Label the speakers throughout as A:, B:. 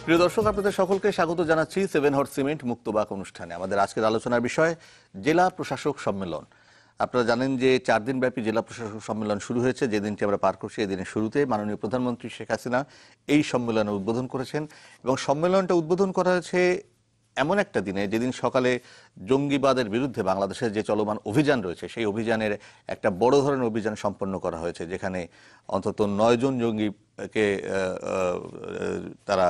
A: প্রিয় দর্শক, আপনাদের সকলকে স্বাগত জানাচ্ছি সেভেন হট সিমেন্ট মুক্তবাক অনুষ্ঠানে। আমাদের আজকের আলোচনার বিষয় জেলা প্রশাসক সম্মেলন। আপনারা জানেন যে 4 দিন ব্যাপী জেলা প্রশাসক সম্মেলন শুরু হয়েছে। যে দিনটি আমরা পার করছি, এই দিনের শুরুতে মাননীয় প্রধানমন্ত্রী শেখ হাসিনা এই সম্মেলনের উদ্বোধন করেছেন এবং সম্মেলনটা উদ্বোধন করা হয়েছে এমন একটা দিনে যেদিন সকালে জঙ্গিবাদের বিরুদ্ধে বাংলাদেশের যে চলমান অভিযান রয়েছে সেই অভিযানের একটা বড় ধরনের অভিযান সম্পন্ন করা হয়েছে, যেখানে অন্তত 9 জন জঙ্গিকে তারা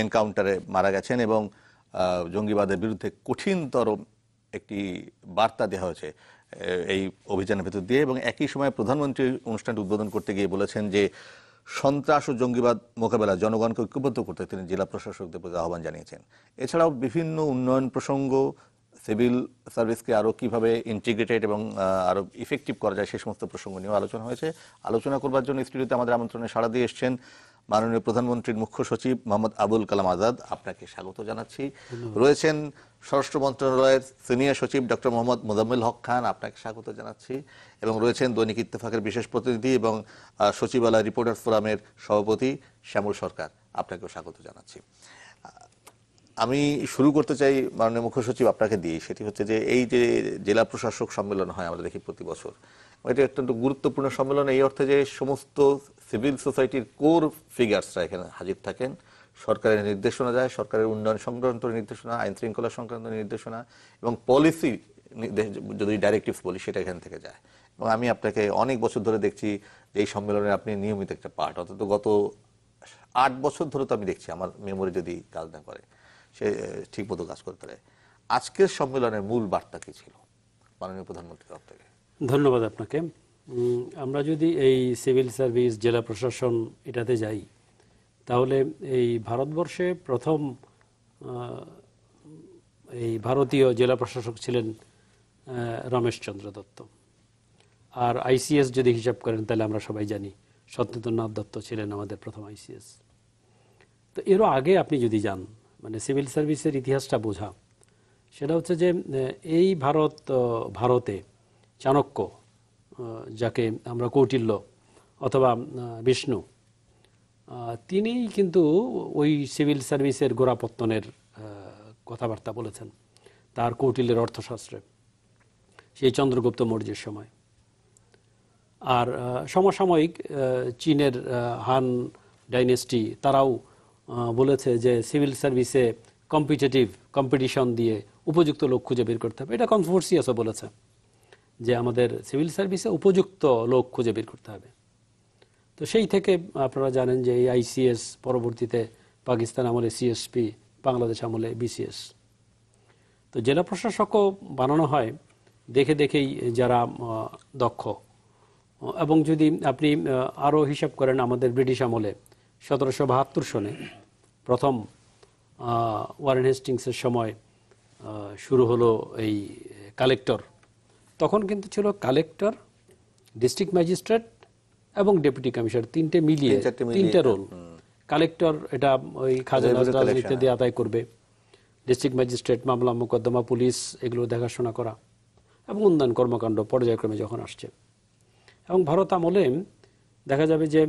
A: এনকাউন্টারে মারা গেছেন এবং জঙ্গিবাদের বিরুদ্ধে কঠিনতর একটি বার্তা দেওয়া হয়েছে এই অভিযানের ভেতর দিয়ে। এবং একই সময় প্রধানমন্ত্রী অনুষ্ঠানটি উদ্বোধন করতে গিয়ে বলেছেন যে সন্ত্রাস ও জঙ্গিবাদ মোকাবেলা জনগণকে ঐক্যবদ্ধ করতে তিনি জেলা প্রশাসকদের প্রতি আহ্বান জানিয়েছেন। এছাড়াও বিভিন্ন উন্নয়ন প্রসঙ্গ, সিভিল সার্ভিসকে আরও কীভাবে ইন্টিগ্রেটেড এবং আরও ইফেক্টিভ করা যায় সেই সমস্ত প্রসঙ্গ নিয়েও আলোচনা হয়েছে। আলোচনা করবার জন্য স্টুডিওতে আমাদের আমন্ত্রণে সাড়া দিয়ে এসছেন মাননীয় প্রধানমন্ত্রীর মুখ্য সচিব মোহাম্মদ আবুল কালাম আজাদ, আপনাকে স্বাগত জানাচ্ছি। রয়েছেন স্বরাষ্ট্র মন্ত্রণালয়ের সিনিয়র সচিব ডক্টর মোহাম্মদ মোজাম্মেল হক খান, আপনাকে স্বাগত জানাচ্ছি। এবং রয়েছেন দৈনিক ইত্তেফাকের বিশেষ প্রতিনিধি এবং সচিবালয় রিপোর্টার ফোরামের সভাপতি শ্যামল সরকার, আপনাকেও স্বাগত জানাচ্ছি। আমি শুরু করতে চাই মাননীয় মুখ্য সচিব আপনাকে দিয়ে, সেটি হচ্ছে যে এই যে জেলা প্রশাসক সম্মেলন হয় আমরা দেখি প্রতি বছর, এটা অত্যন্ত গুরুত্বপূর্ণ সম্মেলন এই অর্থে যে সমস্ত সিভিল সোসাইটির কোর ফিগার্সরা এখানে হাজির থাকেন। সরকারের নির্দেশনা যায়, সরকারের উন্নয়ন সংক্রান্ত নির্দেশনা, আইন শৃঙ্খলা সংক্রান্ত নির্দেশনা এবং পলিসি যদি ডাইরেক্টিভস বলি সেটা এখান থেকে যায়। এবং আমি আপনাকে অনেক বছর ধরে দেখছি যে এই সম্মেলনে আপনি নিয়মিত একটা পার্ট, অন্তত গত 8 বছর ধরে তো আমি দেখছি, আমার মেমোরি যদি কাজ না করে, সে ঠিক মতো কাজ করতে পারে। আজকের সম্মেলনের মূল বার্তা কি ছিল মাননীয় প্রধানমন্ত্রীর তরফ থেকে?
B: ধন্যবাদ আপনাকে। আমরা যদি এই সিভিল সার্ভিস জেলা প্রশাসন এটাতে যাই, তাহলে এই ভারতবর্ষে প্রথম এই ভারতীয় জেলা প্রশাসক ছিলেন রমেশচন্দ্র দত্ত। আর আইসিএস যদি হিসাব করেন তাহলে আমরা সবাই জানি সত্যেন্দ্রনাথ দত্ত ছিলেন আমাদের প্রথম আইসিএস। তো এরও আগে আপনি যদি যান, মানে সিভিল সার্ভিসের ইতিহাসটা বোঝা, সেটা হচ্ছে যে এই ভারতে চাণক্য, যাকে আমরা কৌটিল্য অথবা বিষ্ণু, তিনিই কিন্তু ওই সিভিল সার্ভিসের গোড়াপত্তনের কথাবার্তা বলেছেন তার কৌটিল্যের অর্থশাস্ত্রে, সেই চন্দ্রগুপ্ত মৌর্যের সময়। আর সমসাময়িক চীনের হান ডাইনেস্টি, তারাও বলেছে যে সিভিল সার্ভিসে কম্পিটিশন দিয়ে উপযুক্ত লোক খুঁজে বের করতে হবে। এটা কনফুসিয়াসও বলেছে যে আমাদের সিভিল সার্ভিসে উপযুক্ত লোক খুঁজে বের করতে হবে। তো সেই থেকে আপনারা জানেন যে এই আইসিএস পরবর্তীতে পাকিস্তান আমলে সিএসপি, বাংলাদেশ আমলে বিসিএস। তো জেলা প্রশাসকও বানানো হয় দেখে দেখেই যারা দক্ষ। এবং যদি আপনি আরও হিসাব করেন, আমাদের ব্রিটিশ আমলে 1772 সনে প্রথম ওয়ারেন হেস্টিংসের সময় শুরু হলো এই কালেক্টর। তখন কিন্তু ছিল কালেক্টর, ডিস্ট্রিক্ট ম্যাজিস্ট্রেট এবং ডেপুটি কমিশনার, তিনটে মিলিয়ে তিনটে রোল। কালেক্টর এটা ওই খাজনা ইত্যাদি আদায় করবে, ডিস্ট্রিক্ট ম্যাজিস্ট্রেট মামলা মোকদ্দমা পুলিশ এগুলো দেখাশোনা করা এবং উন্নয়ন কর্মকাণ্ড পর্যায়ক্রমে যখন আসছে। এবং ভারত আমলে দেখা যাবে যে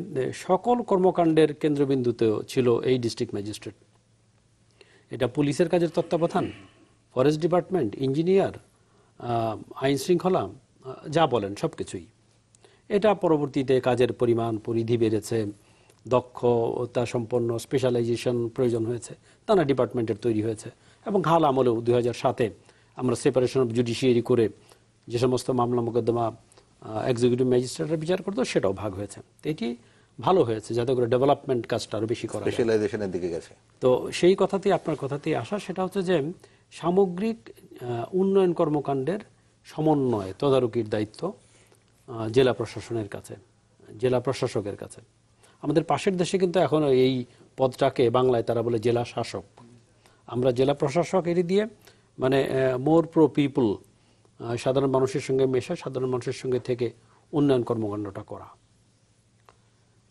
B: সকল কর্মকাণ্ডের কেন্দ্রবিন্দুতেও ছিল এই ডিস্ট্রিক্ট ম্যাজিস্ট্রেট। এটা পুলিশের কাজের তত্ত্বাবধান, ফরেস্ট ডিপার্টমেন্ট, ইঞ্জিনিয়ার, আইন শৃঙ্খলা, যা বলেন সব কিছুই। এটা পরবর্তীতে কাজের পরিমাণ পরিধি বেড়েছে, দক্ষতা সম্পন্ন স্পেশালাইজেশন প্রয়োজন হয়েছে, নানা ডিপার্টমেন্টের তৈরি হয়েছে। এবং হাল আমলেও 2007-এ আমরা সেপারেশন অফ জুডিশিয়ারি করে যে সমস্ত মামলা মোকদ্দমা এক্সিকিউটিভ ম্যাজিস্ট্রেটরা বিচার করতো সেটাও ভাগ হয়েছে। এটি ভালো হয়েছে, যাতে করে ডেভেলপমেন্ট কাজটা আরও বেশি করা,
A: স্পেশালাইজেশনের দিকে গেছে।
B: তো সেই কথাতেই আপনার কথাতেই আসা, সেটা হচ্ছে যে সামগ্রিক উন্নয়ন কর্মকাণ্ডের সমন্বয় তদারকির দায়িত্ব জেলা প্রশাসনের কাছে, জেলা প্রশাসকের কাছে। আমাদের পাশের দেশে কিন্তু এখন এই পদটাকে বাংলায় তারা বলে জেলা শাসক। আমরা জেলা প্রশাসক এটি দিয়ে মানে মোর প্রো পিপল, সাধারণ মানুষের সঙ্গে মেশা, সাধারণ মানুষের সঙ্গে থেকে উন্নয়ন কর্মকাণ্ডটা করা।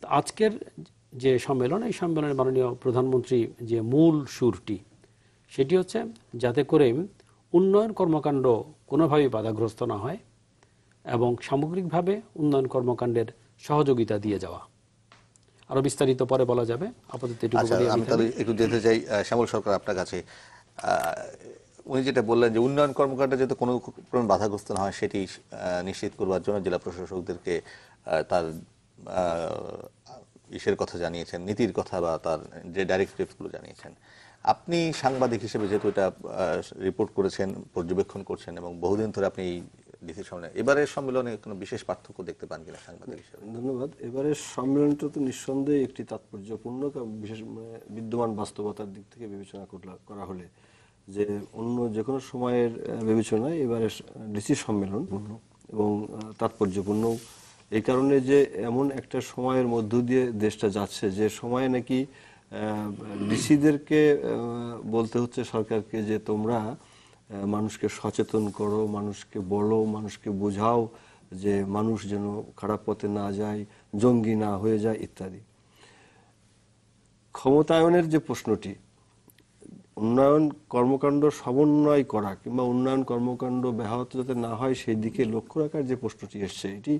B: তো আজকের যে সম্মেলন, এই সম্মেলনের মাননীয় প্রধানমন্ত্রী যে মূল সুরটি, সেটি হচ্ছে যাতে করে উন্নয়ন কর্মকাণ্ড কোনোভাবেই বাধাগ্রস্ত না হয় এবং সামগ্রিকভাবে উন্নয়ন কর্মকাণ্ডের সহযোগিতা দিয়ে যাওয়া। আরো বিস্তারিত পরে বলা যাবে, আপাতত এটুকু
A: আচ্ছা,
B: বলি।
A: আমি তাহলে একটু যেতে চাই শ্যামল সরকার আপনার কাছে। উনি যেটা বললেন যে উন্নয়ন কর্মকাণ্ডে যাতে কোনো রকম বাধাগ্রস্ত না হয় সেটি নিশ্চিত করবার জন্য জেলা প্রশাসকদেরকে তার ইসের কথা জানিয়েছেন, নীতির কথা বা তার যে ডাইরেক্টিভসগুলো জানিয়েছেন। আপনি সাংবাদিক হিসেবে যেহেতু এটা রিপোর্ট করেছেন, পর্যবেক্ষণ করছেন এবং বহুদিন ধরে আপনি ডিসির সামনে, এবারের সম্মেলনে কোনো বিশেষ পার্থক্য দেখতে পান কিনা সাংবাদিক হিসেবে?
C: ধন্যবাদ। এবারের সম্মেলনটা তো নিঃসন্দেহে একটি তাৎপর্যপূর্ণ, বিশেষ বিদ্যমান বাস্তবতার দিক থেকে বিবেচনা করা হলে যে অন্য যে কোনো সময়ের বিবেচনায় এবারে ডিসি সম্মেলন এবং তাৎপর্যপূর্ণ এই কারণে যে এমন একটা সময়ের মধ্য দিয়ে দেশটা যাচ্ছে যে সময়ে নাকি ডিসিদেরকে বলতে হচ্ছে সরকারকে যে তোমরা মানুষকে সচেতন করো, মানুষকে বলো, মানুষকে বোঝাও যে মানুষ যেন খারাপ পথে না যায়, জঙ্গি না হয়ে যায় ইত্যাদি। ক্ষমতায়নের যে প্রশ্নটি, উন্নয়ন কর্মকাণ্ড সমন্বয় করা কিংবা উন্নয়ন কর্মকাণ্ড ব্যাহত যাতে না হয় সেই দিকে লক্ষ্য রাখার যে প্রশ্নটি এসছে, এটি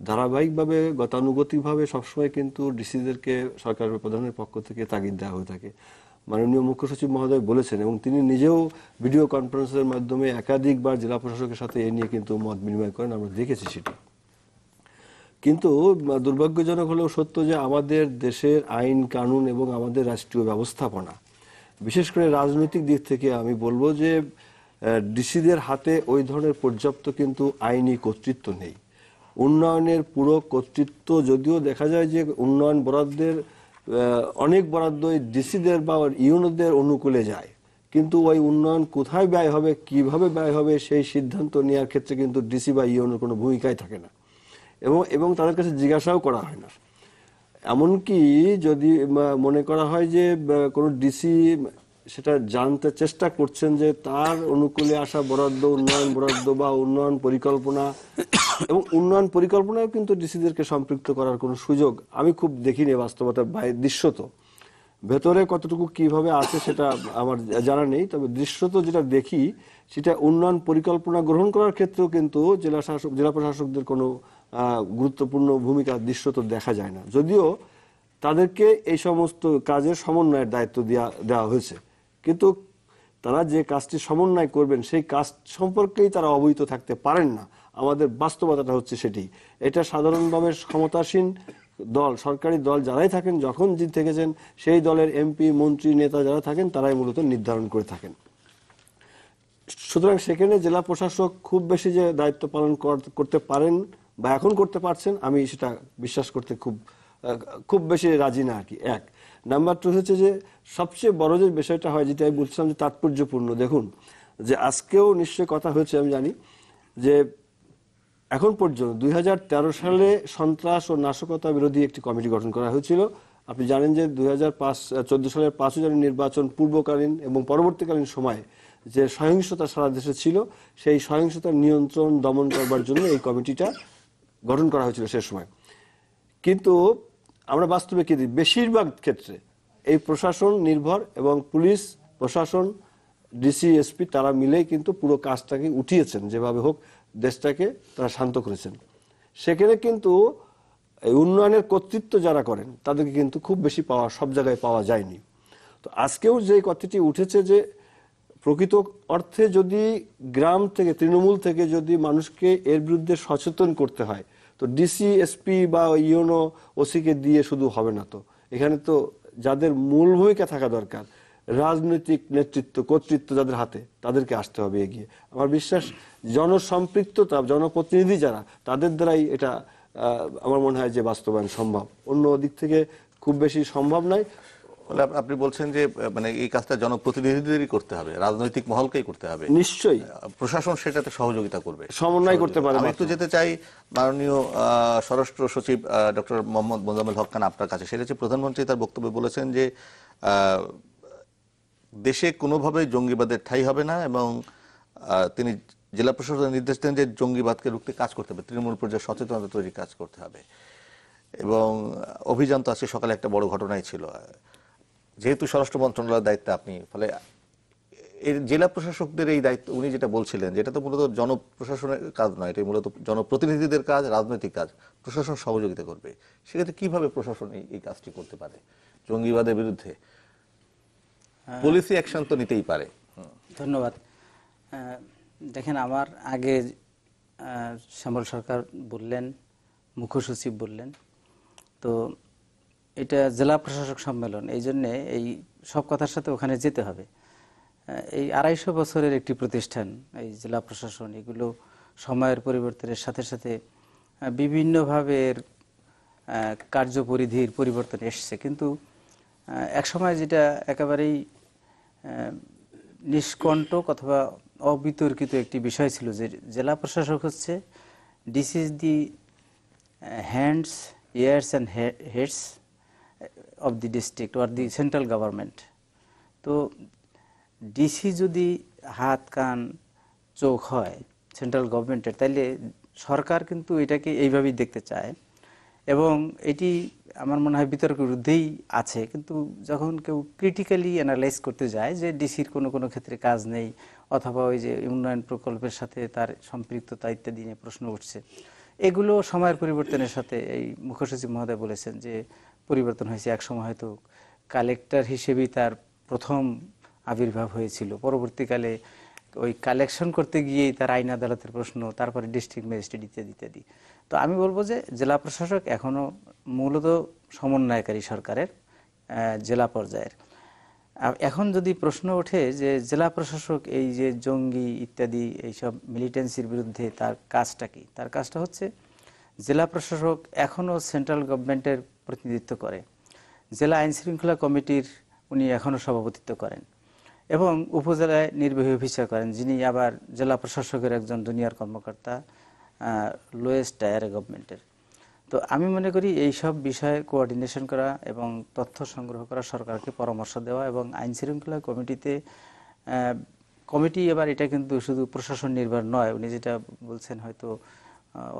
C: ধারাবাহিকভাবে গতানুগতিকভাবে সবসময় কিন্তু ডিসিদেরকে সরকারের প্রধানের পক্ষ থেকে তাগিদ দেওয়া হয়ে থাকে। মাননীয় মুখ্য সচিব মহোদয় বলেছেন এবং তিনি নিজেও ভিডিও কনফারেন্সের মাধ্যমে একাধিকবার জেলা প্রশাসকের সাথে এ নিয়ে কিন্তু মত বিনিময় করেন, আমরা দেখেছি সেটি। কিন্তু দুর্ভাগ্যজনক হলেও সত্য যে আমাদের দেশের আইন কানুন এবং আমাদের রাষ্ট্রীয় ব্যবস্থাপনা, বিশেষ করে রাজনৈতিক দিক থেকে আমি বলবো যে ডিসিদের হাতে ওই ধরনের পর্যাপ্ত কিন্তু আইনি কর্তৃত্ব নেই। উন্নয়নের পুরো কর্তৃত্ব যদিও দেখা যায় যে উন্নয়ন বরাদ্দের অনেক বরাদ্দ ডিসিদের বা ইউনোদের অনুকূলে যায়, কিন্তু ওই উন্নয়ন কোথায় ব্যয় হবে, কিভাবে ব্যয় হবে সেই সিদ্ধান্ত নেওয়ার ক্ষেত্রে কিন্তু ডিসি বা ইউনোর কোনো ভূমিকাই থাকে না এবং তাদের কাছে জিজ্ঞাসাও করা হয় না। এমনকি যদি মনে করা হয় যে কোনো ডিসি সেটা জানতে চেষ্টা করছেন যে তার অনুকূলে আসা বরাদ্দ, উন্নয়ন বরাদ্দ বা উন্নয়ন পরিকল্পনা এবং উন্নয়ন পরিকল্পনাও কিন্তু ডিসিদেরকে সম্পৃক্ত করার কোনো সুযোগ আমি খুব দেখিনি বাস্তবতা দৃশ্যত। ভেতরে কতটুকু কিভাবে আছে সেটা আমার জানা নেই, তবে দৃশ্যত যেটা দেখি সেটা উন্নয়ন পরিকল্পনা গ্রহণ করার ক্ষেত্রেও কিন্তু জেলা প্রশাসকদের কোনো গুরুত্বপূর্ণ ভূমিকা দৃশ্যত দেখা যায় না, যদিও তাদেরকে এই সমস্ত কাজের সমন্বয়ের দায়িত্ব দেওয়া হয়েছে, কিন্তু তারা যে কাজটি সমন্বয় করবেন সেই কাজ সম্পর্কেই তারা অবহিত থাকতে পারেন না। আমাদের বাস্তবতাটা হচ্ছে সেটি। এটা সাধারণভাবে ক্ষমতাসীন দল, সরকারি দল যারাই থাকেন, যখন জিতে থেকেছেন সেই দলের এমপি, মন্ত্রী, নেতা যারা থাকেন তারাই মূলত নির্ধারণ করে থাকেন। সুতরাং সেখানে জেলা প্রশাসক খুব বেশি যে দায়িত্ব পালন করতে পারেন বা এখন করতে পারছেন আমি সেটা বিশ্বাস করতে খুব বেশি রাজি না আর কি। এক নাম্বার 2 হচ্ছে যে সবচেয়ে বড় যে বিষয়টা হয়, যেটা আমি বলছিলাম যে তাৎপর্যপূর্ণ, দেখুন যে আজকেও নিশ্চয়ই কথা হয়েছে, আমি জানি যে এখন পর্যন্ত 2013 সালে সন্ত্রাস ও নাশকতা বিরোধী একটি কমিটি গঠন করা হয়েছিল। আপনি জানেন যে 2014 সালের 5 জানুয়ারি নির্বাচন পূর্বকালীন এবং পরবর্তীকালীন সময়ে যে সহিংসতা সারা দেশে ছিল, সেই সহিংসতার নিয়ন্ত্রণ দমন করবার জন্য এই কমিটিটা গঠন করা হয়েছিল সে সময়। কিন্তু আমরা বাস্তবে কি বেশিরভাগ ক্ষেত্রে এই প্রশাসন নির্ভর এবং পুলিশ প্রশাসন, ডিসি, এসপি তারা মিলেই কিন্তু পুরো কাজটাকে উঠিয়েছেন, যেভাবে হোক দেশটাকে তারা শান্ত করেছেন। সেখানে কিন্তু এই উন্নয়নের কর্তৃত্ব যারা করেন তাদেরকে কিন্তু খুব বেশি সব জায়গায় পাওয়া যায়নি। তো আজকেও যে কথাটি উঠেছে যে প্রকৃত অর্থে যদি গ্রাম থেকে, তৃণমূল থেকে যদি মানুষকে এর বিরুদ্ধে সচেতন করতে হয়, তো ডিসি, এসপি বা ইউনো, ওসিকে দিয়ে শুধু হবে না। তো এখানে তো যাদের মূল ভূমিকা থাকা দরকার, রাজনৈতিক নেতৃত্ব, কর্তৃত্ব যাদের হাতে, তাদেরকে আসতে হবে এগিয়ে। আমার বিশ্বাস জনসম্পৃক্ততা, জনপ্রতিনিধি যারা, তাদের দ্বারাই এটা আমার মনে হয় যে বাস্তবায়ন সম্ভব, অন্য দিক থেকে খুব বেশি সম্ভব নয়।
A: আপনি বলছেন যে মানে এই কাজটা জনপ্রতিনিধিদেরই করতে হবে, রাজনৈতিক মহলকেই করতে হবে।
C: নিশ্চয়ই
A: প্রশাসন সেটাতে সহযোগিতা করবে,
C: সমন্বয় করতে পারে।
A: আমি একটু যেতে চাই মাননীয় স্বরাষ্ট্র সচিব ডক্টর মোহাম্মদ মোজাম্মেল হক খান আপনার কাছে। সেটা হচ্ছে প্রধানমন্ত্রী তার বক্তব্যে বলেছেন যে দেশে কোনোভাবেই জঙ্গিবাদের ঠাঁই হবে না এবং তিনি জেলা প্রশাসনের নির্দেশ দেন যে জঙ্গিবাদকে রুখতে কাজ করতে হবে, তৃণমূল পর্যায়ে সচেতনতা তৈরি কাজ করতে হবে। এবং অভিযান তো আজকে সকালে একটা বড় ঘটনাই ছিল। যেহেতু স্বরাষ্ট্র মন্ত্রণালয়ের দায়িত্বে আপনি, ফলে এর জেলা প্রশাসকদের এই দায়িত্ব উনি যেটা বলছিলেন, যেটা তো মূলত জনপ্রশাসনের কাজ নয়, এটা মূলত জনপ্রতিনিধিদের কাজ, রাজনৈতিক কাজ, প্রশাসন সহযোগিতা করবে। সেক্ষেত্রে কিভাবে প্রশাসন এই কাজটি করতে পারে জঙ্গিবাদের বিরুদ্ধে? পলিসি অ্যাকশন তো নিতেই পারে।
D: ধন্যবাদ। দেখেন, আমার আগে শ্যামল সরকার বললেন, মুখ্য সচিব বললেন, তো এটা জেলা প্রশাসক সম্মেলন, এই জন্যে এই সব কথার সাথে ওখানে যেতে হবে। এই 250 বছরের একটি প্রতিষ্ঠান এই জেলা প্রশাসন, এগুলো সময়ের পরিবর্তনের সাথে সাথে বিভিন্নভাবে এর কার্যপরিধির পরিবর্তন এসছে, কিন্তু একসময় যেটা একেবারেই নিষ্কণ্টক অথবা অবিতর্কিত একটি বিষয় ছিল যে জেলা প্রশাসক হচ্ছে this is the hands, ears and heads of the district or the central government. তো ডিসি যদি হাত, কান, চোখ হয় সেন্ট্রাল গভর্নমেন্টের, তাইলে সরকার কিন্তু এটাকে এইভাবেই দেখতে চায়, এবং এটি আমার মনে হয় বিতর্কের ঊর্ধ্বেই আছে। কিন্তু যখন কেউ ক্রিটিক্যালি অ্যানালাইজ করতে যায় যে ডিসির কোনো কোনো ক্ষেত্রে কাজ নেই, অথবা ওই যে উন্নয়ন প্রকল্পের সাথে তার সম্পৃক্ততা ইত্যাদি নিয়ে প্রশ্ন উঠছে, এগুলো সময়ের পরিবর্তনের সাথে, এই মুখ্য সচিব মহোদয় বলেছেন যে পরিবর্তন হয়েছে। একসময় হয়তো কালেক্টর হিসেবেই তার প্রথম আবির্ভাব হয়েছিল, পরবর্তীকালে ওই কালেকশন করতে গিয়েই তার আইন আদালতের প্রশ্ন, তারপরে ডিস্ট্রিক্ট ম্যাজিস্ট্রেট ইত্যাদি ইত্যাদি। তো আমি বলবো যে জেলা প্রশাসক এখনো মূলত সমন্বয়কারী সরকারের জেলা পর্যায়ের। এখন যদি প্রশ্ন ওঠে যে জেলা প্রশাসক এই যে জঙ্গি ইত্যাদি এইসব মিলিটেন্সির বিরুদ্ধে তার কাজটা কি, তার কাজটা হচ্ছে জেলা প্রশাসক এখনও সেন্ট্রাল গভর্নমেন্টের প্রতিনিধিত্ব করে, জেলা আইন শৃঙ্খলা কমিটির উনি এখনও সভাপতিত্ব করেন, এবং উপজেলায় নির্বাহী অফিসার করেন, যিনি আবার জেলা প্রশাসকের একজন জুনিয়র কর্মকর্তা লোয়েস্ট টায়ারে গভর্নমেন্টের। তো আমি মনে করি এই সব বিষয়ে কোঅর্ডিনেশন করা এবং তথ্য সংগ্রহ করা, সরকারকে পরামর্শ দেওয়া, এবং আইন শৃঙ্খলা কমিটি এবার এটা কিন্তু শুধু প্রশাসন নির্ভর নয়, উনি যেটা বলছেন হয়তো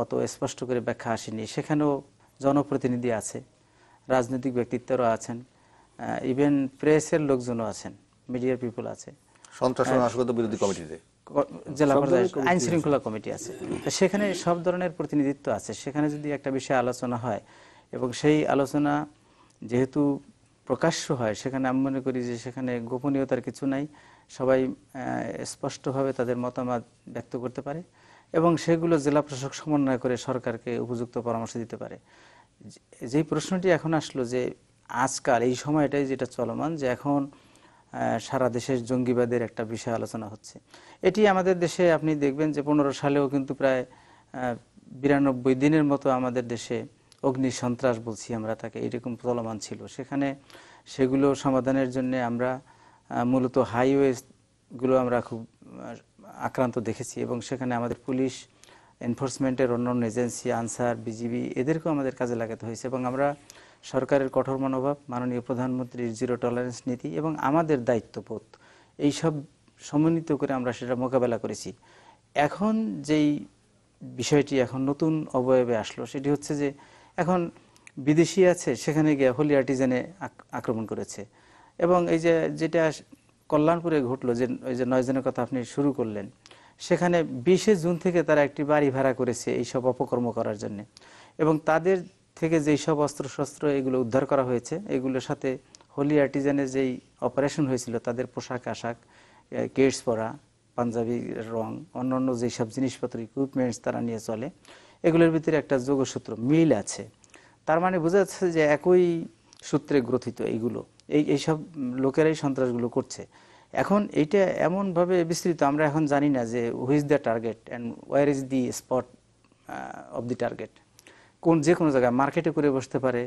D: অত স্পষ্ট করে ব্যাখ্যা আসেনি, সেখানেও জনপ্রতিনিধি আছে, রাজনৈতিক ব্যক্তিত্বরা আছেন, ইভেন প্রেসের লোকজনও আছেন, মিডিয়ার পিপল আছে,
A: সন্ত্রাস ও নাশকতা বিরোধী কমিটিতে
D: জেলা পর্যায়ে আইন শৃঙ্খলা কমিটি আছে। সেখানে সব ধরনের প্রতিনিধিত্ব আছে। সেখানে যদি একটা বিষয়ে আলোচনা হয় এবং সেই আলোচনা যেহেতু প্রকাশ্য হয়, সেখানে আমি মনে করি যে সেখানে গোপনীয়তার কিছু নাই, সবাই স্পষ্টভাবে তাদের মতামত ব্যক্ত করতে পারে, এবং সেগুলো জেলা প্রশাসক সমন্বয় করে সরকারকে উপযুক্ত পরামর্শ দিতে পারে। যেই প্রশ্নটি এখন আসলো যে আজকাল এই সময়টাই যেটা চলমান, যে এখন সারা দেশের জঙ্গিবাদের একটা বিষয় আলোচনা হচ্ছে, এটি আমাদের দেশে আপনি দেখবেন যে 15 সালেও কিন্তু প্রায় 92 দিনের মতো আমাদের দেশে অগ্নি সন্ত্রাস বলছি আমরা তাকে, এরকম চলমান ছিল। সেগুলো সমাধানের জন্য আমরা মূলত হাইওয়েগুলো আমরা খুব আক্রান্ত দেখেছি, এবং সেখানে আমাদের পুলিশ, এনফোর্সমেন্টের অন্যান্য এজেন্সি, আনসার, বিজিবি, এদেরকেও আমাদের কাজে লাগাতে হয়েছে, এবং আমরা সরকারের কঠোর মনোভাব, মাননীয় প্রধানমন্ত্রীর জিরো টলারেন্স নীতি এবং আমাদের দায়িত্ববোধ, এইসব সমন্বিত করে আমরা সেটা মোকাবেলা করেছি। এখন যেই বিষয়টি এখন নতুন অবয়বে আসলো, সেটি হচ্ছে যে এখন বিদেশি আছে, সেখানে গিয়ে হোলি আর্টিজানে আক্রমণ করেছে, এবং এই যে যেটা কল্যাণপুরে ঘটলো, যে ওই যে 9 জনের কথা আপনি শুরু করলেন, সেখানে 20 জুন থেকে তারা একটি বাড়ি ভাড়া করেছে এইসব অপকর্ম করার জন্য, এবং তাদের থেকে যেই সব অস্ত্রশস্ত্র এগুলো উদ্ধার করা হয়েছে, এগুলোর সাথে হোলি আর্টিজানের যেই অপারেশন হয়েছিল তাদের পোশাক আশাক, কেটস পরা, পাঞ্জাবি রং, অন্যান্য যেই সব জিনিসপত্র, ইকুইপমেন্টস তারা নিয়ে চলে, এগুলোর ভিতরে একটা যোগসূত্র মিল আছে। তার মানে বোঝা যাচ্ছে যে একই সূত্রে গ্রথিত এইসব লোকেরাই সন্ত্রাসগুলো করছে। এখন এইটা এমনভাবে বিস্তৃত, আমরা এখন জানি না যে who is the target and where is the spot of the target. যে কোনো জায়গায় মার্কেটে করে বসতে পারে,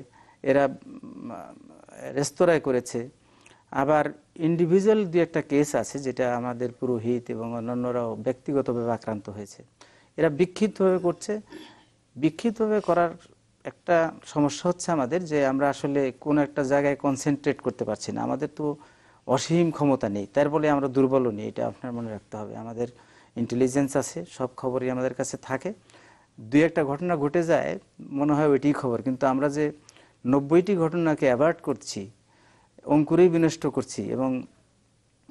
D: এরা রেস্তোরাঁয় করেছে, আবার ইন্ডিভিজুয়াল দু একটা কেস আছে যেটা আমাদের পুরোহিত এবং অন্যান্যরাও ব্যক্তিগতভাবে আক্রান্ত হয়েছে। এরা বিক্ষিপ্তভাবে করছে। বিক্ষিপ্তভাবে করার একটা সমস্যা হচ্ছে আমাদের, যে আমরা আসলে কোনো একটা জায়গায় কনসেন্ট্রেট করতে পারছি না, আমাদের তো অসীম ক্ষমতা নেই, তার বলে আমরা দুর্বলও নেই, এটা আপনার মনে রাখতে হবে। আমাদের ইন্টেলিজেন্স আছে, সব খবরই আমাদের কাছে থাকে, 2-একটা ঘটনা ঘটে যায় মনে হয় ওইটি খবর, কিন্তু আমরা যে 90টি ঘটনাকে অ্যাভয়েড করছি, অঙ্কুরেই বিনষ্ট করছি, এবং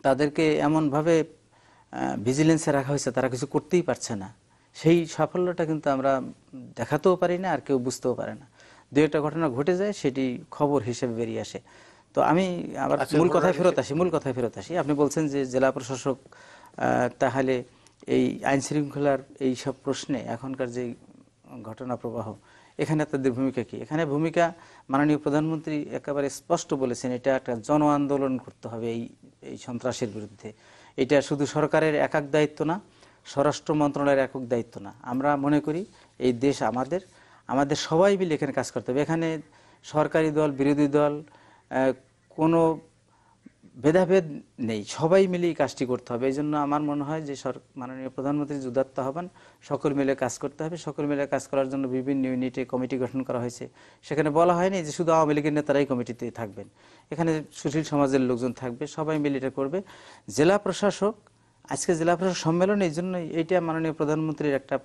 D: তাদেরকে এমনভাবে ভিজিলেন্সে রাখা হয়েছে তারা কিছু করতেই পারছে না, সেই সাফল্যটা কিন্তু আমরা দেখাতেও পারি না আর কেউ বুঝতেও পারে না। দু একটা ঘটনা ঘটে যায়, সেটি খবর হিসেবে বেরিয়ে আসে। তো আমি আবার মূল কথায় ফেরত আসি। আপনি বলছেন যে জেলা প্রশাসক তাহলে এই আইন শৃঙ্খলার এই সব প্রশ্নে এখনকার যে ঘটনা প্রবাহ, এখানে তাদের ভূমিকা কি? এখানে ভূমিকা মাননীয় প্রধানমন্ত্রী একেবারে স্পষ্ট বলেছেন, এটা একটা জন আন্দোলন করতে হবে এই সন্ত্রাসের বিরুদ্ধে। এটা শুধু সরকারের একক দায়িত্ব না, স্বরাষ্ট্র মন্ত্রণালয়ের একক দায়িত্ব না। আমরা মনে করি এই দেশ আমাদের সবাই মিলে এখানে কাজ করতে হবে। এখানে সরকারি দল, বিরোধী দল, কোনো ভেদাভেদ নেই, সবাই মিলেই কাজটি করতে হবে। এই জন্য আমার মনে হয় যে মাননীয় প্রধানমন্ত্রী উদাত্ত আহ্বান, সকল মিলে কাজ করতে হবে। সকল মিলে কাজ করার জন্য বিভিন্ন ইউনিটে কমিটি গঠন করা হয়েছে। সেখানে বলা হয়নি যে শুধু আওয়ামী লীগের নেতারাই কমিটিতে থাকবেন, এখানে সুশীল সমাজের লোকজন থাকবে, সবাই মিলে এটা করবে। জেলা প্রশাসক, আজকে জেলা প্রশাসক সম্মেলন, এই জন্য এইটা মাননীয় প্রধানমন্ত্রীর একটা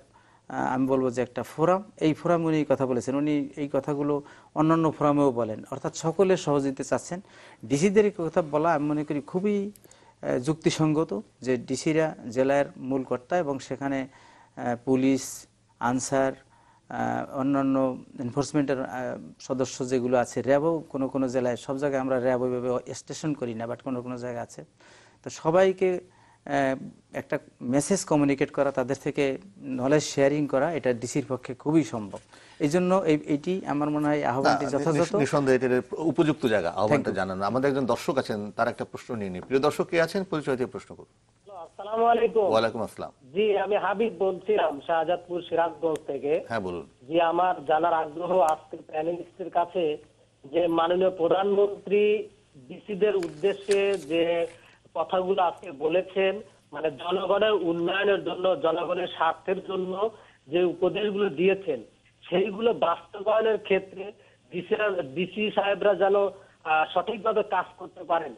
D: আমি বলবো যে একটা ফোরাম। এই ফোরাম উনি কথা বলেছেন, উনি এই কথাগুলো অন্যান্য ফোরামেও বলেন, অর্থাৎ সকলের সহযোগিতা চাচ্ছেন। ডিসিদের কথা বলা আমি মনে করি খুবই যুক্তিসঙ্গত, যে ডিসিরা জেলার মূল কর্তা এবং সেখানে পুলিশ, আনসার, অন্যান্য এনফোর্সমেন্টের সদস্য যেগুলো আছে, র্যাবও কোনো জেলায়, সব জায়গায় আমরা র্যাব ওইভাবে স্টেশন করি না, বাট কোনো জায়গায় আছে। তো সবাইকে একটা মেসেজ কমিউনিকেট করা, তাদের থেকে নলেজ শেয়ারিং করা, এটা ডিসির পক্ষে খুবই সম্ভব। এই জন্য এইটি আমার মনে হয় আহ্বানটি যথাযথ,
A: নিঃসন্দেহে এটার উপযুক্ত জায়গা আহ্বানটা জানানো। আমাদের একজন দর্শক আছেন, তার একটা প্রশ্ন নিয়ে নিই। প্রিয় দর্শক কে আছেন, পরিচয় দিয়ে প্রশ্ন করুন।
E: আসসালামু আলাইকুম।
A: ওয়ালাইকুম আসসালাম।
E: জি, আমি হাবিব বলছিলাম শাহজাদপুর সিরাজগঞ্জ থেকে।
A: হ্যাঁ বলুন।
E: জি, আমার জানার আগ্রহ আজকের প্যানেলিস্টের কাছে যে মাননীয় প্রধানমন্ত্রী ডিসিদের উদ্দেশ্যে যে কথাগুলো আজকে বলেছেন, মানে জনগণের উন্নয়নের জন্য, জনগণের স্বার্থের জন্য যে উপদেশগুলো দিয়েছেন, সেইগুলো বাস্তবায়নের ক্ষেত্রে ডিসি সাহেবরা যেন সঠিকভাবে কাজ করতে পারেন,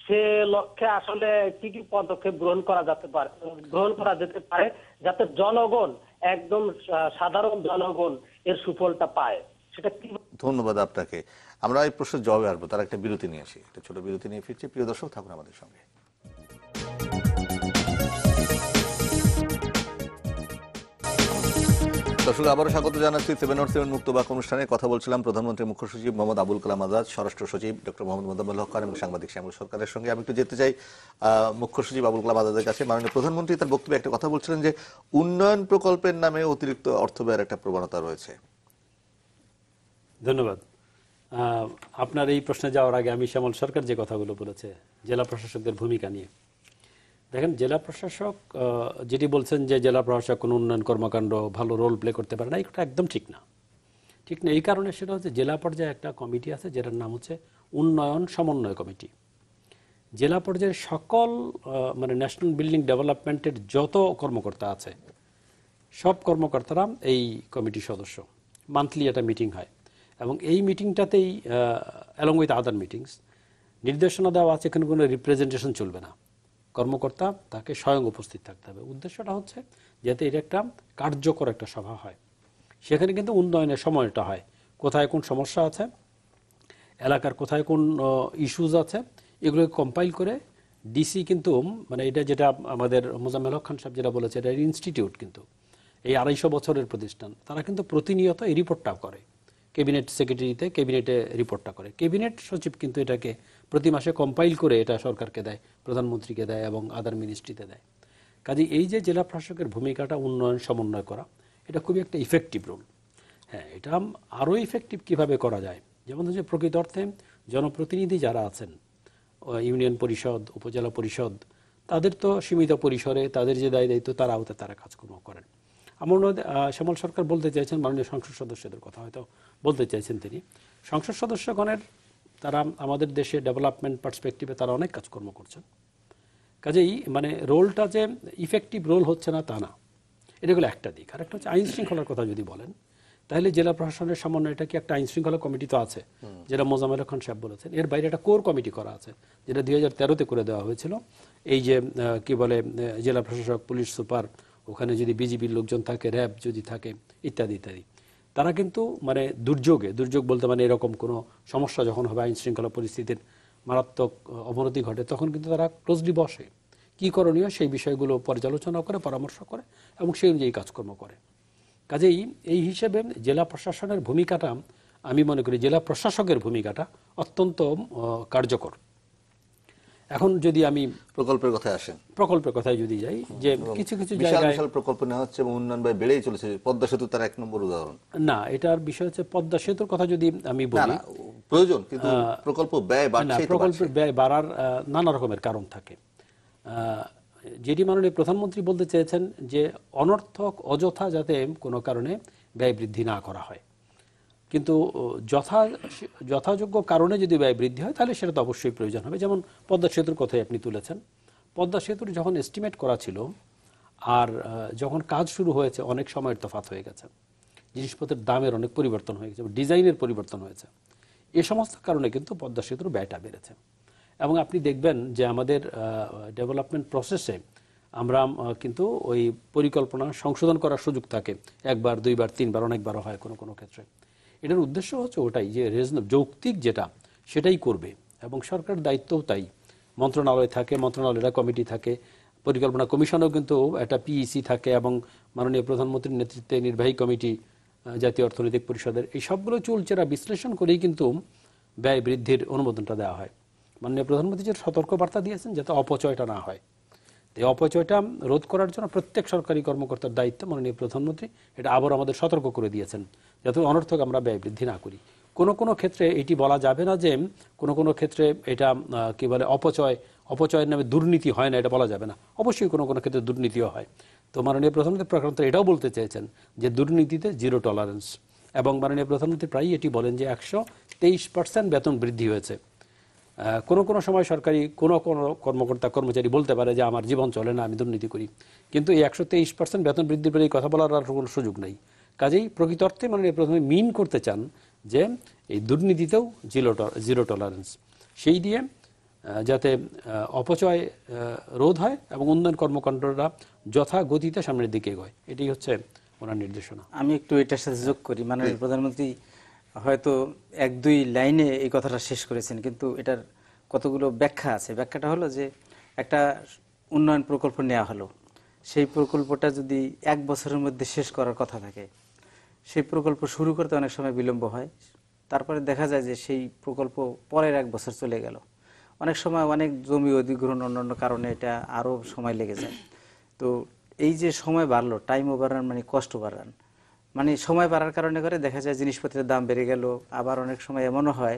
E: সে লক্ষ্যে আসলে কি কি পদক্ষেপ গ্রহণ করা যেতে পারে যাতে জনগণ, একদম সাধারণ জনগণ এর সুফলটা পায়, সেটা কি?
A: ধন্যবাদ আপনাকে। আমরা এই প্রশ্নের জবাবে আসবো, তার একটা বিরতি নিয়ে আসি, একটা ছোট বিরতি নিয়ে ফিরছি। প্রিয় দর্শক, থাকুন আমাদের সঙ্গে। দর্শক, আবারও স্বাগত জানাচ্ছি 7on7 মুক্ত বাক অনুষ্ঠানে। কথা বলছিলাম প্রধানমন্ত্রী মুখ্য সচিব মোহাম্মদ আবুল কালাম আজাদ, স্বরাষ্ট্র সচিব ডক্টর মোহাম্মদ মোজাম্মেল হক খান এবং সাংবাদিক শ্যামল সরকারের সঙ্গে। আমি একটু যেতে চাই মুখ্য সচিব আবুল কালাম আজাদের কাছে। মাননীয় প্রধানমন্ত্রী তার বক্তব্যে একটা কথা বলছিলেন যে উন্নয়ন প্রকল্পের নামে অতিরিক্ত অর্থ ব্যয়ের একটা প্রবণতা রয়েছে।
B: ধন্যবাদ। আপনার এই প্রশ্নে যাওয়ার আগে আমি শ্যামল সরকার যে কথাগুলো বলেছে জেলা প্রশাসকদের ভূমিকা নিয়ে, দেখেন, জেলা প্রশাসক যেটি বলছেন যে জেলা প্রশাসক কোনো উন্নয়ন কর্মকাণ্ড ভালো রোল প্লে করতে পারে না, এটা একদম ঠিক না। এই কারণে সেটা হচ্ছে জেলা পর্যায়ে একটা কমিটি আছে যেটার নাম হচ্ছে উন্নয়ন সমন্বয় কমিটি। জেলা পর্যায়ে সকল মানে ন্যাশনাল বিল্ডিং ডেভেলপমেন্টের যত কর্মকর্তা আছে সব কর্মকর্তারা এই কমিটির সদস্য। মান্থলি একটা মিটিং হয় এবং এই মিটিংটাতেই অ্যালং উইথ আদার মিটিংস নির্দেশনা দেওয়া আছে, এখানে কোনো রিপ্রেজেন্টেশন চলবে না, কর্মকর্তা তাকে স্বয়ং উপস্থিত থাকতে হবে। উদ্দেশ্যটা হচ্ছে যাতে এটা একটা কার্যকর একটা সভা হয়, সেখানে কিন্তু উন্নয়নের সময়টা হয়, কোথায় কোন সমস্যা আছে, এলাকার কোথায় কোন ইস্যুজ আছে, এগুলো কম্পাইল করে ডিসি কিন্তু মানে এটা যেটা আমাদের মোজাম্মেল হক খান সাহেব যেটা বলেছে, এটা ইনস্টিটিউট কিন্তু এই 250 বছরের প্রতিষ্ঠান, তারা কিন্তু প্রতিনিয়ত এই রিপোর্টটা করে, ক্যাবিনেট সেক্রেটারিতে ক্যাবিনেটে রিপোর্টটা করে, ক্যাবিনেট সচিব কিন্তু এটাকে প্রতি মাসে কম্পাইল করে এটা সরকারকে দেয়, প্রধানমন্ত্রীকে দেয় এবং আদার মিনিস্ট্রিতে দেয়। কাজে এই যে জেলা প্রশাসকের ভূমিকাটা উন্নয়ন সমন্বয় করা, এটা খুবই একটা ইফেক্টিভ রোল। হ্যাঁ, এটা আরও ইফেক্টিভ কিভাবে করা যায়, যেমন হচ্ছে প্রকৃত অর্থে জনপ্রতিনিধি যারা আছেন, ইউনিয়ন পরিষদ, উপজেলা পরিষদ, তাদের তো সীমিত পরিসরে তাদের যে দায়িত্ব তারা আওতায় তারা কাজকর্ম করেন। আমার মনে হয় শ্যামল সরকার বলতে চাইছেন, মাননীয় সংসদ সদস্যদের কথা হয়তো বলতে চাইছেন তিনি। সংসদ সদস্যগণের তারা আমাদের দেশে ডেভেলপমেন্ট পার্সপেক্টিভে তারা অনেক কাজকর্ম করছেন। কাজেই মানে রোলটা যে ইফেক্টিভ রোল হচ্ছে না তা না, এটা হলো একটা দিক। আর একটা হচ্ছে আইন শৃঙ্খলার কথা যদি বলেন, তাহলে জেলা প্রশাসনের সামান্য এটা কি একটা আইন শৃঙ্খলা কমিটি তো আছে, যেটা মোজাম্মেল হক খান সাহেব বলেছেন। এর বাইরে একটা কোর কমিটি করা আছে, যেটা 2013-তে করে দেওয়া হয়েছিল। এই যে কি বলে জেলা প্রশাসক, পুলিশ সুপার, ওখানে যদি বিজিবির লোকজন থাকে, র্যাব যদি থাকে, ইত্যাদি ইত্যাদি, তারা কিন্তু মানে দুর্যোগ বলতে মানে এরকম কোনো সমস্যা যখন হবে, আইন শৃঙ্খলা পরিস্থিতির মারাত্মক অবনতি ঘটে, তখন কিন্তু তারা ক্লোজলি বসে, কি করণীয় সেই বিষয়গুলো পর্যালোচনা করে, পরামর্শ করে এবং সেই অনুযায়ী কাজকর্ম করে। কাজেই এই হিসেবে জেলা প্রশাসনের ভূমিকাটা, আমি মনে করি জেলা প্রশাসকের ভূমিকাটা অত্যন্ত কার্যকর। এখন যদি আমি
A: প্রকল্পের কথায় আসেন,
B: প্রকল্পের কথায় যদি যাই, যে কিছু কিছু
A: বিশাল
B: জায়গায়
A: বিশাল প্রকল্প নেওয়া হচ্ছে এবং উন্নয়ন ব্যয় বেড়েই চলেছে। পদ্মা সেতু তার 1 নম্বর উদাহরণ।
B: না, এটার বিষয় হচ্ছে পদ্মা সেতুর কথা যদি আমি
A: না
B: বলি,
A: না, প্রয়োজন, কিন্তু প্রকল্প ব্যয়
B: না,
A: বাড়ছেই তো
B: প্রকল্পের ব্যয় বাড়ার নানা রকমের কারণ থাকে। যেটি মাননীয় প্রধানমন্ত্রী বলতে চেয়েছেন যে অনর্থক অযথা যাতে কোনো কারণে ব্যয় বৃদ্ধি না করা হয়, কিন্তু যথাযোগ্য কারণে যদি ব্যয় বৃদ্ধি হয় তাহলে সেটা তো অবশ্যই প্রয়োজন হবে। যেমন পদ্মা সেতুর কথাই আপনি তুলেছেন। পদ্মা সেতুর যখন এস্টিমেট করা ছিল আর যখন কাজ শুরু হয়েছে, অনেক সময়ের তফাৎ হয়ে গেছে, জিনিসপত্রের দামের অনেক পরিবর্তন হয়ে গেছে, ডিজাইনের পরিবর্তন হয়েছে। এ সমস্ত কারণে কিন্তু পদ্মা সেতুর ব্যয়টা বেড়েছে। এবং আপনি দেখবেন যে আমাদের ডেভেলপমেন্ট প্রসেসে আমরা কিন্তু ওই পরিকল্পনা সংশোধন করার সুযোগ থাকে, 1 বার 2 বার 3 বার, অনেকবারও হয় কোনো কোনো ক্ষেত্রে। এটার উদ্দেশ্য হচ্ছে ওটাই যে যৌক্তিক যেটা সেটাই করবে, এবং সরকারের দায়িত্বও তাই। মন্ত্রণালয় থাকে, মন্ত্রণালয়ের কমিটি থাকে, পরিকল্পনা কমিশনও কিন্তু একটা পিইসি থাকে, এবং মাননীয় প্রধানমন্ত্রীর নেতৃত্বে নির্বাহী কমিটি, জাতীয় অর্থনৈতিক পরিষদের, এই সবগুলো চুলচেরা বিশ্লেষণ করেই কিন্তু ব্যয় বৃদ্ধির অনুমোদনটা দেওয়া হয়। মাননীয় প্রধানমন্ত্রী যে সতর্কবার্তা দিয়েছেন যাতে অপচয়টা না হয়, এই অপচয়টা রোধ করার জন্য প্রত্যেক সরকারি কর্মকর্তার দায়িত্ব। মাননীয় প্রধানমন্ত্রী এটা আবার আমাদের সতর্ক করে দিয়েছেন যাতে অনর্থক আমরা ব্যয় বৃদ্ধি না করি। কোনো কোনো ক্ষেত্রে এটি বলা যাবে না যে কোনো কোনো ক্ষেত্রে এটা কি বলে অপচয়ের নামে দুর্নীতি হয় না, এটা বলা যাবে না। অবশ্যই কোনো কোনো ক্ষেত্রে দুর্নীতিও হয়। তো মাননীয় প্রধানমন্ত্রী প্রধানমন্ত্রী এটাও বলতে চেয়েছেন যে দুর্নীতিতে 0 টলারেন্স। এবং মাননীয় প্রধানমন্ত্রী প্রায়ই এটি বলেন যে 123% বেতন বৃদ্ধি হয়েছে। কোনো কোনো সময় সরকারি কোনো কোনো কর্মকর্তা কর্মচারী বলতে পারে যে আমার জীবন চলে না, আমি দুর্নীতি করি, কিন্তু এই 123% বেতন বৃদ্ধির পরে এই কথা বলার আর কোনো সুযোগ নেই। কাজেই প্রকৃত অর্থে মাননীয় প্রধানমন্ত্রী মিন করতে চান যে এই দুর্নীতিতেও 0 টলারেন্স, সেই দিয়ে যাতে অপচয় রোধ হয় এবং উন্নয়ন কর্মকাণ্ডরা যথা গতিতে সামনের দিকে এগোয়, এটি হচ্ছে ওনার নির্দেশনা।
D: আমি একটু এটার সাথে যোগ করি। মাননীয় প্রধানমন্ত্রী হয়তো 1-2 লাইনে এই কথাটা শেষ করেছেন, কিন্তু এটার কতগুলো ব্যাখ্যা আছে। ব্যাখ্যাটা হলো যে একটা উন্নয়ন প্রকল্প নেওয়া হলো, সেই প্রকল্পটা যদি 1 বছরের মধ্যে শেষ করার কথা থাকে, সেই প্রকল্প শুরু করতে অনেক সময় বিলম্ব হয়। তারপরে দেখা যায় যে সেই প্রকল্প পরের 1 বছর চলে গেল। অনেক সময় অনেক জমি অধিগ্রহণ অন্যান্য কারণে এটা আরও সময় লেগে যায়। তো এই যে সময় বাড়লো, টাইম ওভাররান মানে কষ্ট বাড়ান, মানে সময় বাড়ার কারণে করে দেখা যায় জিনিসপত্রের দাম বেড়ে গেল। আবার অনেক সময় এমনও হয়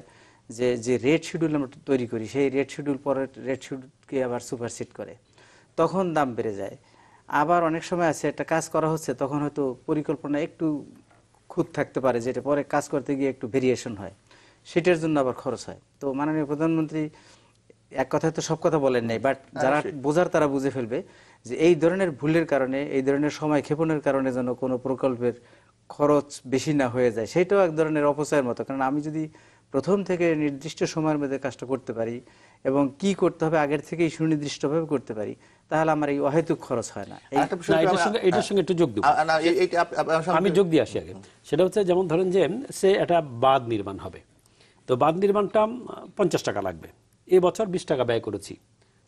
D: যে যে রেট শিডিউল আমরা তৈরি করি, সেই রেট শিডিউল পরের রেট শিডিউলকে আবার সুপারসিড করে, তখন দাম বেড়ে যায়। আবার অনেক সময় আছে একটা কাজ করা হচ্ছে, তখন হয়তো পরিকল্পনা একটু খুঁত থাকতে পারে, যেটা পরে কাজ করতে গিয়ে একটু ভেরিয়েশন হয়, সেটার জন্য আবার খরচ হয়। তো মাননীয় প্রধানমন্ত্রী এক কথায় তো সব কথা বলেন নাই, বাট যারা বোঝার তারা বুঝে ফেলবে যে এই ধরনের ভুলের কারণে, এই ধরনের সময় ক্ষেপণের কারণে যেন কোনো প্রকল্পের খরচ বেশি না হয়ে যায়, সেটাও এক ধরনের অপচয়ের মতো। কারণ আমি যদি প্রথম থেকে নির্দিষ্ট সময়ের মধ্যে কাজটা করতে পারি এবং কি করতে হবে আগের থেকেই সুনির্দিষ্টভাবে করতে পারি, তাহলে আমার এই অহেতুক খরচ হয় না।
B: এটার সঙ্গে একটু যোগ দেব, আমি যোগ দিয়ে আসি আগে। সেটা হচ্ছে যেমন ধরেন যে সে একটা বাঁধ নির্মাণ হবে, তো বাঁধ নির্মাণটা 50 টাকা লাগবে, এবছর 20 টাকা ব্যয় করেছি,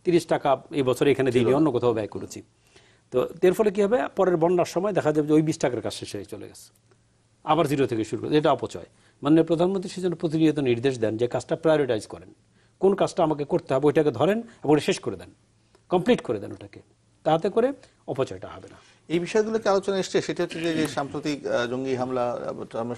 B: 30 টাকা এই বছর এখানে দিইনি, অন্য কোথাও ব্যয় করেছি। তো এর ফলে কি হবে, পরের বন্যার সময় দেখা যাবে যে ওই 20 টাকার কাজ শেষ হয়ে চলে গেছে, আবার 0 থেকে শুরু করে, এটা অপচয়। মাননীয় প্রধানমন্ত্রী সেজন্য প্রতিনিয়ত নির্দেশ দেন যে কাজটা প্রায়োরিটাইজ করেন, কোন কাজটা আমাকে করতে হবে ওইটাকে ধরেন এবং ওটা শেষ করে দেন, কমপ্লিট করে দেন ওটাকে, তাতে করে অপচয়টা হবে না।
A: এই বিষয়গুলোকে আলোচনা এসছে, সেটা হচ্ছে যে সাম্প্রতিক জঙ্গি হামলা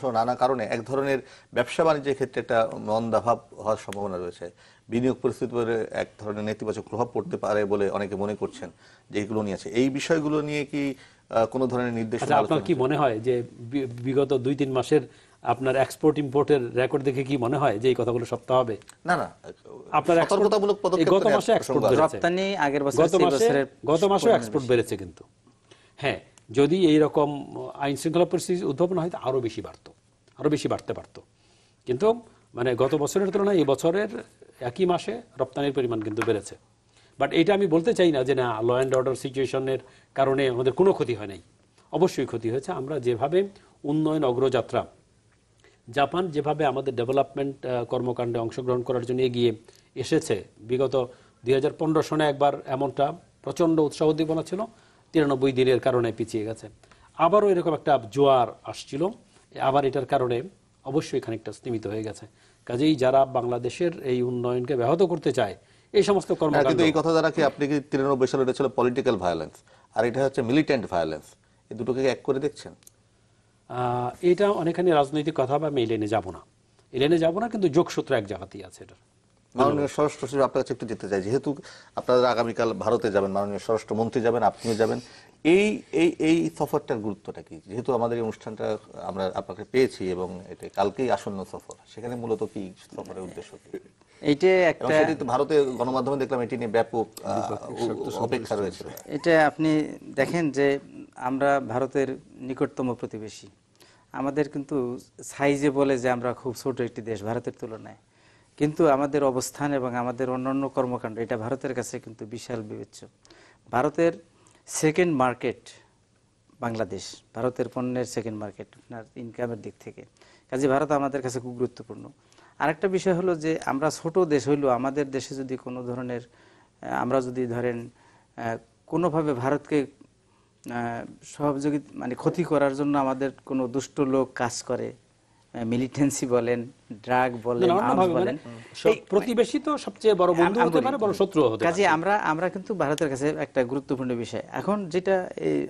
A: সহ নানা কারণে এক ধরনের ব্যবসা বাণিজ্যের ক্ষেত্রে একটা মন্দাভাব হওয়ার সম্ভাবনা রয়েছে। বিনিয়োগ পরিস্থিতির উপরে এক ধরনের নেতিবাচক প্রভাব পড়তে পারে বলে অনেকে মনে করছেন, যে এগুলো নিয়ে আছে। এই বিষয়গুলো নিয়ে কি কোনো ধরনের নির্দেশনা?
B: আপনার কি মনে হয় যে বিগত 2-3 মাসের আপনার এক্সপোর্ট ইম্পোর্টের রেকর্ড দেখে কি মনে হয় যে এই কথাগুলো সত্য হবে?
A: না না,
B: আপনার
A: সতর্কতামূলক পদক্ষেপ
B: গত মাসে এক্সপোর্ট বেড়েছে,
D: রপ্তানি আগের বছর
B: গত মাসে এক্সপোর্ট বেড়েছে। কিন্তু হ্যাঁ, যদি এই রকম আইন শৃঙ্খলা পরিস্থিতি উদ্ভাবন হয় আরো বেশি বাড়তো, আরো বেশি বাড়তে পারতো। কিন্তু মানে গত বছরের তুলনায় এই বছরের একই মাসে রপ্তানির পরিমাণ কিন্তু বেড়েছে। বাট এটা আমি বলতে চাই না যে না, ল অ্যান্ড অর্ডার সিচুয়েশনের কারণে আমাদের কোনো ক্ষতি হয় নাই, অবশ্যই ক্ষতি হয়েছে। আমরা যেভাবে উন্নয়ন অগ্রযাত্রা জাপান যেভাবে আমাদের ডেভেলপমেন্ট কর্মকাণ্ডে অংশগ্রহণ করার জন্য এগিয়ে এসেছে, বিগত 2015 সনে একবার এমনটা প্রচন্ড উৎসাহ উদ্দীপনা ছিল, 93 দিনের কারণে পিছিয়ে গেছে। আবারও এরকম একটা জোয়ার আসছিল, আবার এটার কারণে অবশ্যই খানিকটা স্তীমিত হয়ে গেছে। কাজেই যারা বাংলাদেশের এই উন্নয়নকে ব্যাহত করতে চায় এই সমস্ত
A: কিন্তু
B: কর্মকাণ্ড,
A: এই কথা দ্বারা কি আপনি কি 93 সালে এটা ছিল পলিটিক্যাল ভায়োলেন্স আর এটা হচ্ছে মিলিটেন্ট ভায়োলেন্স, এই দুটোকে এক করে দেখছেন?
B: এটা অনেকখানি রাজনৈতিক কথা, বা আমি এই লাইনে যাব না, এই লাইনে যাব না, কিন্তু যোগসূত্র এক জায়গাতেই আছে এটার।
A: মাননীয় স্বরাষ্ট্র সচিব, আপনার কাছে একটু যেতে চাই, যেহেতু আপনারা আগামীকাল ভারতে যাবেন, মাননীয় স্বরাষ্ট্রমন্ত্রী যাবেন, আপনিও যাবেন, এই এই এই সফরটার গুরুত্বটা কি? যেহেতু আমাদের এই অনুষ্ঠানটা আমরা আপনাকে পেয়েছি এবং এটা কালকেই আসন্ন সফর, সেখানে মূলত কি সফরের উদ্দেশ্য কি?
D: এইটা
A: এবং
D: একটা,
A: সেটি তো ভারতে গণমাধ্যমে দেখলাম এটি নিয়ে ব্যাপক অপেক্ষা রয়েছে।
D: এটা আপনি দেখেন যে আমরা ভারতের নিকটতম প্রতিবেশী, আমাদের কিন্তু সাইজে বলে যে আমরা খুব ছোট একটি দেশ ভারতের তুলনায়, কিন্তু আমাদের অবস্থান এবং আমাদের অন্যান্য কর্মকাণ্ড এটা ভারতের কাছে কিন্তু বিশাল বিবেচ্য। ভারতের সেকেন্ড মার্কেট বাংলাদেশ, ভারতের পণ্যের সেকেন্ড মার্কেট আপনার ইনকামের দিক থেকে, কাজে ভারত আমাদের কাছে খুব গুরুত্বপূর্ণ। আরেকটা বিষয় হলো যে আমরা ছোট দেশ হইলেও আমাদের দেশে যদি কোনো ধরনের আমরা যদি ধরেন কোনোভাবে ভারতকে সহযোগিতা মানে ক্ষতি করার জন্য আমাদের কোনো দুষ্ট লোক কাজ করে, মিলিটেন্সি বলেন, ড্রাগ বলেন, আর্মস বলেন,
B: প্রতিবেশী তো সবচেয়ে বড় বন্ধু হতে পারে, বড় শত্রু হতে পারে।
D: কাজে আমরা কিন্তু ভারতের কাছে একটা গুরুত্বপূর্ণ বিষয়। এখন যেটা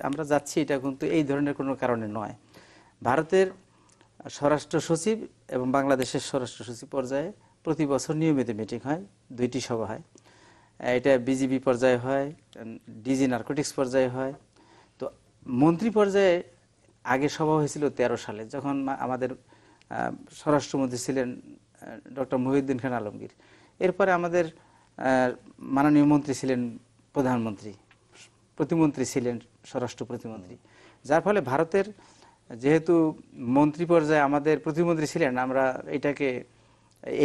D: আমরা যাচ্ছি এটা কিন্তু এই ধরনের কোনো কারণে নয়। ভারতের স্বরাষ্ট্র সচিব এবং বাংলাদেশের স্বরাষ্ট্র সচিব পর্যায়ে প্রতি বছর নিয়মিত মিটিং হয়, 2টি সভা হয়। এটা বিজিবি পর্যায়ে হয়, ডিজি নারকোটিক্স পর্যায়ে হয়। তো মন্ত্রী পর্যায়ে আগে সভা হয়েছিল 13 সালে, যখন আমাদের স্বরাষ্ট্রমন্ত্রী ছিলেন ডক্টর মহিউদ্দিন খান আলমগীর। এরপরে আমাদের মাননীয় মন্ত্রী ছিলেন প্রধানমন্ত্রী, প্রতিমন্ত্রী ছিলেন স্বরাষ্ট্র প্রতিমন্ত্রী, যার ফলে ভারতের যেহেতু মন্ত্রী পর্যায়ে আমাদের প্রতিমন্ত্রী ছিলেন, আমরা এটাকে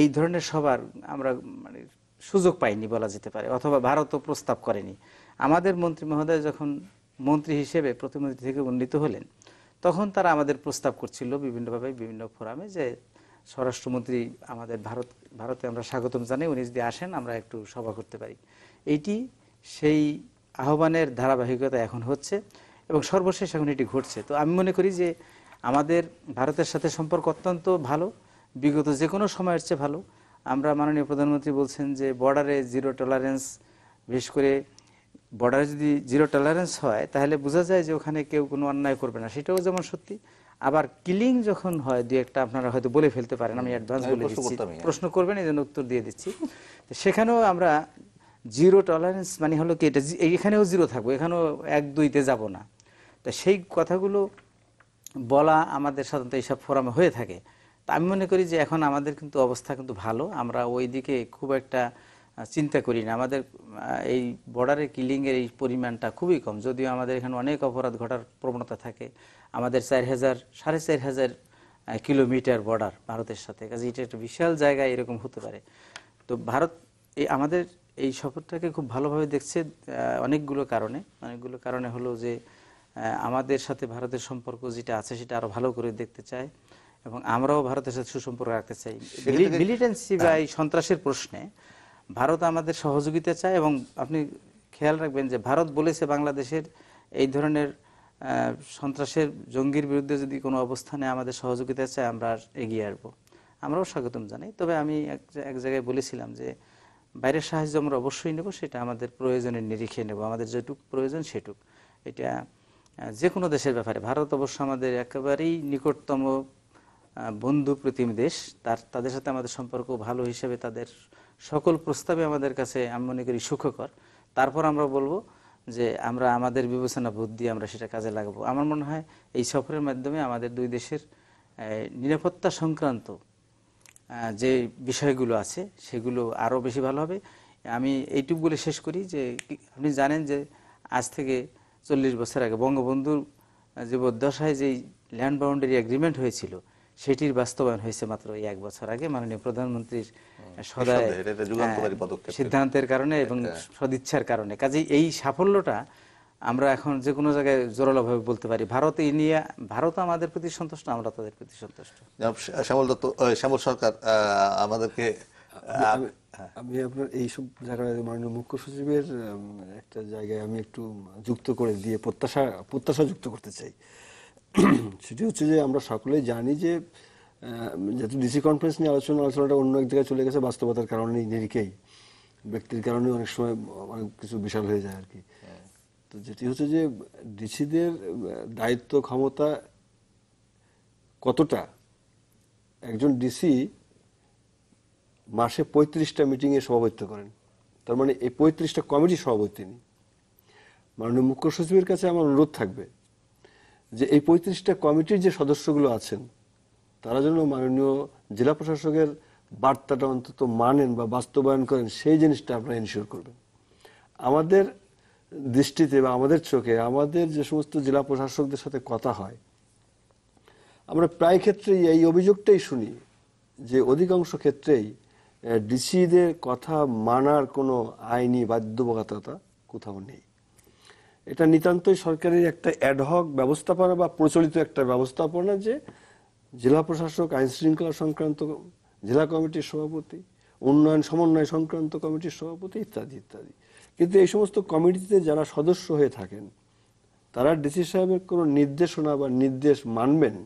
D: এই ধরনের সবার আমরা মানে সুযোগ পাইনি বলা যেতে পারে, অথবা ভারতও প্রস্তাব করেনি। আমাদের মন্ত্রী মহোদয় যখন মন্ত্রী হিসেবে প্রতিমন্ত্রী থেকে উন্নীত হলেন, তখন তারা আমাদের প্রস্তাব করছিল বিভিন্নভাবে বিভিন্ন ফোরামে যে স্বরাষ্ট্রমন্ত্রী আমাদের ভারতে আমরা স্বাগতম জানাই, উনি যদি আসেন আমরা একটু সভা করতে পারি। এইটি সেই আহ্বানের ধারাবাহিকতা এখন হচ্ছে এবং সর্বশেষ এখন এটি ঘটছে। তো আমি মনে করি যে আমাদের ভারতের সাথে সম্পর্ক অত্যন্ত ভালো, বিগত যে কোনো সময়ের চেয়ে ভালো। আমরা মাননীয় প্রধানমন্ত্রী বলছেন যে বর্ডারে জিরো টলারেন্স, বিশেষ করে বর্ডারে যদি জিরো টলারেন্স হয় তাহলে বোঝা যায় যে ওখানে কেউ কোনো অন্যায় করবে না, সেটাও যেমন সত্যি। আবার কিলিং যখন হয়, দু একটা আপনারা হয়তো বলে ফেলতে পারেন, আমি অ্যাডভান্স বলে দিচ্ছি, প্রশ্ন করবেন এই জন্য উত্তর দিয়ে দিচ্ছি। সেখানেও আমরা জিরো টলারেন্স মানে হলো কি, এটা এখানেও জিরো থাকবো, এখানেও 1-2-তে যাব না। তা সেই কথাগুলো বলা আমাদের সাধারণত এইসব ফোরামে হয়ে থাকে। তা আমি মনে করি যে এখন আমাদের কিন্তু অবস্থা কিন্তু ভালো, আমরা ওই দিকে খুব একটা চিন্তা করি না। আমাদের এই বর্ডারে কিলিংয়ের এই পরিমাণটা খুবই কম, যদিও আমাদের এখানে অনেক অপরাধ ঘটার প্রবণতা থাকে। আমাদের 4,000-4,500 কিলোমিটার বর্ডার ভারতের সাথে, কাজে এটা একটা বিশাল জায়গায় এরকম হতে পারে। তো ভারত আমাদের এই সফরটাকে খুব ভালোভাবে দেখছে অনেকগুলো কারণে হলো যে আমাদের সাথে ভারতের সম্পর্ক যেটা আছে সেটা আরো ভালো করে দেখতে চায় এবং আমরাও ভারতের সাথে সুসম্পর্ক রাখতে চাই। মিলিটেন্সি বা এই সন্ত্রাসের প্রশ্নে ভারত আমাদের সহযোগিতা চায় এবং আপনি খেয়াল রাখবেন যে ভারত বলেছে বাংলাদেশের এই ধরনের সন্ত্রাসের জঙ্গির বিরুদ্ধে যদি কোনো অবস্থানে আমাদের সহযোগিতা চায় আমরা এগিয়ে আসবো, আমরাও স্বাগতম জানাই। তবে আমি এক জায়গায় বলেছিলাম যে বাইরের সাহায্য আমরা অবশ্যই নেব, সেটা আমাদের প্রয়োজনের নিরিখে নেব, আমাদের যেটুক প্রয়োজন সেটুক। এটা যে কোনো দেশের ব্যাপারে, ভারত অবশ্য আমাদের একেবারেই নিকটতম বন্ধু প্রতিম দেশ, তাদের সাথে আমাদের সম্পর্ক ভালো হিসেবে তাদের সকল প্রস্তাবে আমাদের কাছে আমি মনে করি সুখকর। তারপর আমরা বলবো যে আমরা আমাদের বিবেচনা বুদ্ধি আমরা সেটা কাজে লাগাবো। আমার মনে হয় এই সফরের মাধ্যমে আমাদের দুই দেশের নিরাপত্তা সংক্রান্ত যে বিষয়গুলো আছে সেগুলো আরও বেশি ভালো হবে। আমি এইটুকু বলে শেষ করি যে আপনি জানেন যে আজ থেকে 40 বছর আগে বঙ্গবন্ধুর জীবদ্দশায় যেই ল্যান্ড বাউন্ডারি এগ্রিমেন্ট হয়েছিল সেটির বাস্তবায়ন হয়েছে মাত্র 1 বছর আগে মাননীয় প্রধানমন্ত্রীর সিদ্ধান্তের কারণে এবং সদিচ্ছার কারণে। কাজেই এই সাফল্যটা আমরা এখন যে কোনো জায়গায় জোরালোভাবে বলতে পারি ভারত এই নিয়ে, ভারত আমাদের প্রতি সন্তুষ্ট, আমরা তাদের প্রতি সন্তুষ্ট।
A: শ্যামল দত্ত, শ্যামল সরকার আমাদেরকে
C: আমি আপনার এইসব জায়গায় মাননীয় মুখ্য সচিবের একটা জায়গায় আমি একটু যুক্ত করে দিয়ে প্রত্যাশা যুক্ত করতে চাই। সেটি হচ্ছে যে আমরা সকলেই জানি যে যেহেতু ডিসি কনফারেন্স নিয়ে আলোচনাটা অন্য এক জায়গায় চলে গেছে, বাস্তবতার কারণে নিরিখেই, ব্যক্তির কারণে অনেক সময় অনেক কিছু বিশাল হয়ে যায় আর কি। তো যেটি হচ্ছে যে ডিসিদের দায়িত্ব ক্ষমতা কতটা, একজন ডিসি মাসে 35টা মিটিংয়ে সভাপতিত্ব করেন, তার মানে এই 35টা কমিটির সভাপতি তিনি। মাননীয় মুখ্য সচিবের কাছে আমার অনুরোধ থাকবে যে এই 35টা কমিটির যে সদস্যগুলো আছেন তারা যেন মাননীয় জেলা প্রশাসকের বার্তাটা অন্তত মানেন বা বাস্তবায়ন করেন, সেই জিনিসটা আপনারা এনশিওর করবেন। আমাদের দৃষ্টিতে বা আমাদের চোখে আমাদের যে সমস্ত জেলা প্রশাসকদের সাথে কথা হয়, আমরা প্রায় ক্ষেত্রেই এই অভিযোগটাই শুনি যে অধিকাংশ ক্ষেত্রেই ডিসিদের কথা মানার কোনো আইনি বাধ্যবাধকতা কোথাও নেই। এটা নিতান্তই সরকারের একটা অ্যাডহক ব্যবস্থাপনা বা প্রচলিত একটা ব্যবস্থাপনা যে জেলা প্রশাসক, আইন শৃঙ্খলা সংক্রান্ত জেলা কমিটির সভাপতি, উন্নয়ন সমন্বয় সংক্রান্ত কমিটির সভাপতি ইত্যাদি ইত্যাদি। কিন্তু এই সমস্ত কমিটিতে যারা সদস্য হয়ে থাকেন তারা ডিসি সাহেবের কোনো নির্দেশনা বা নির্দেশ মানবেন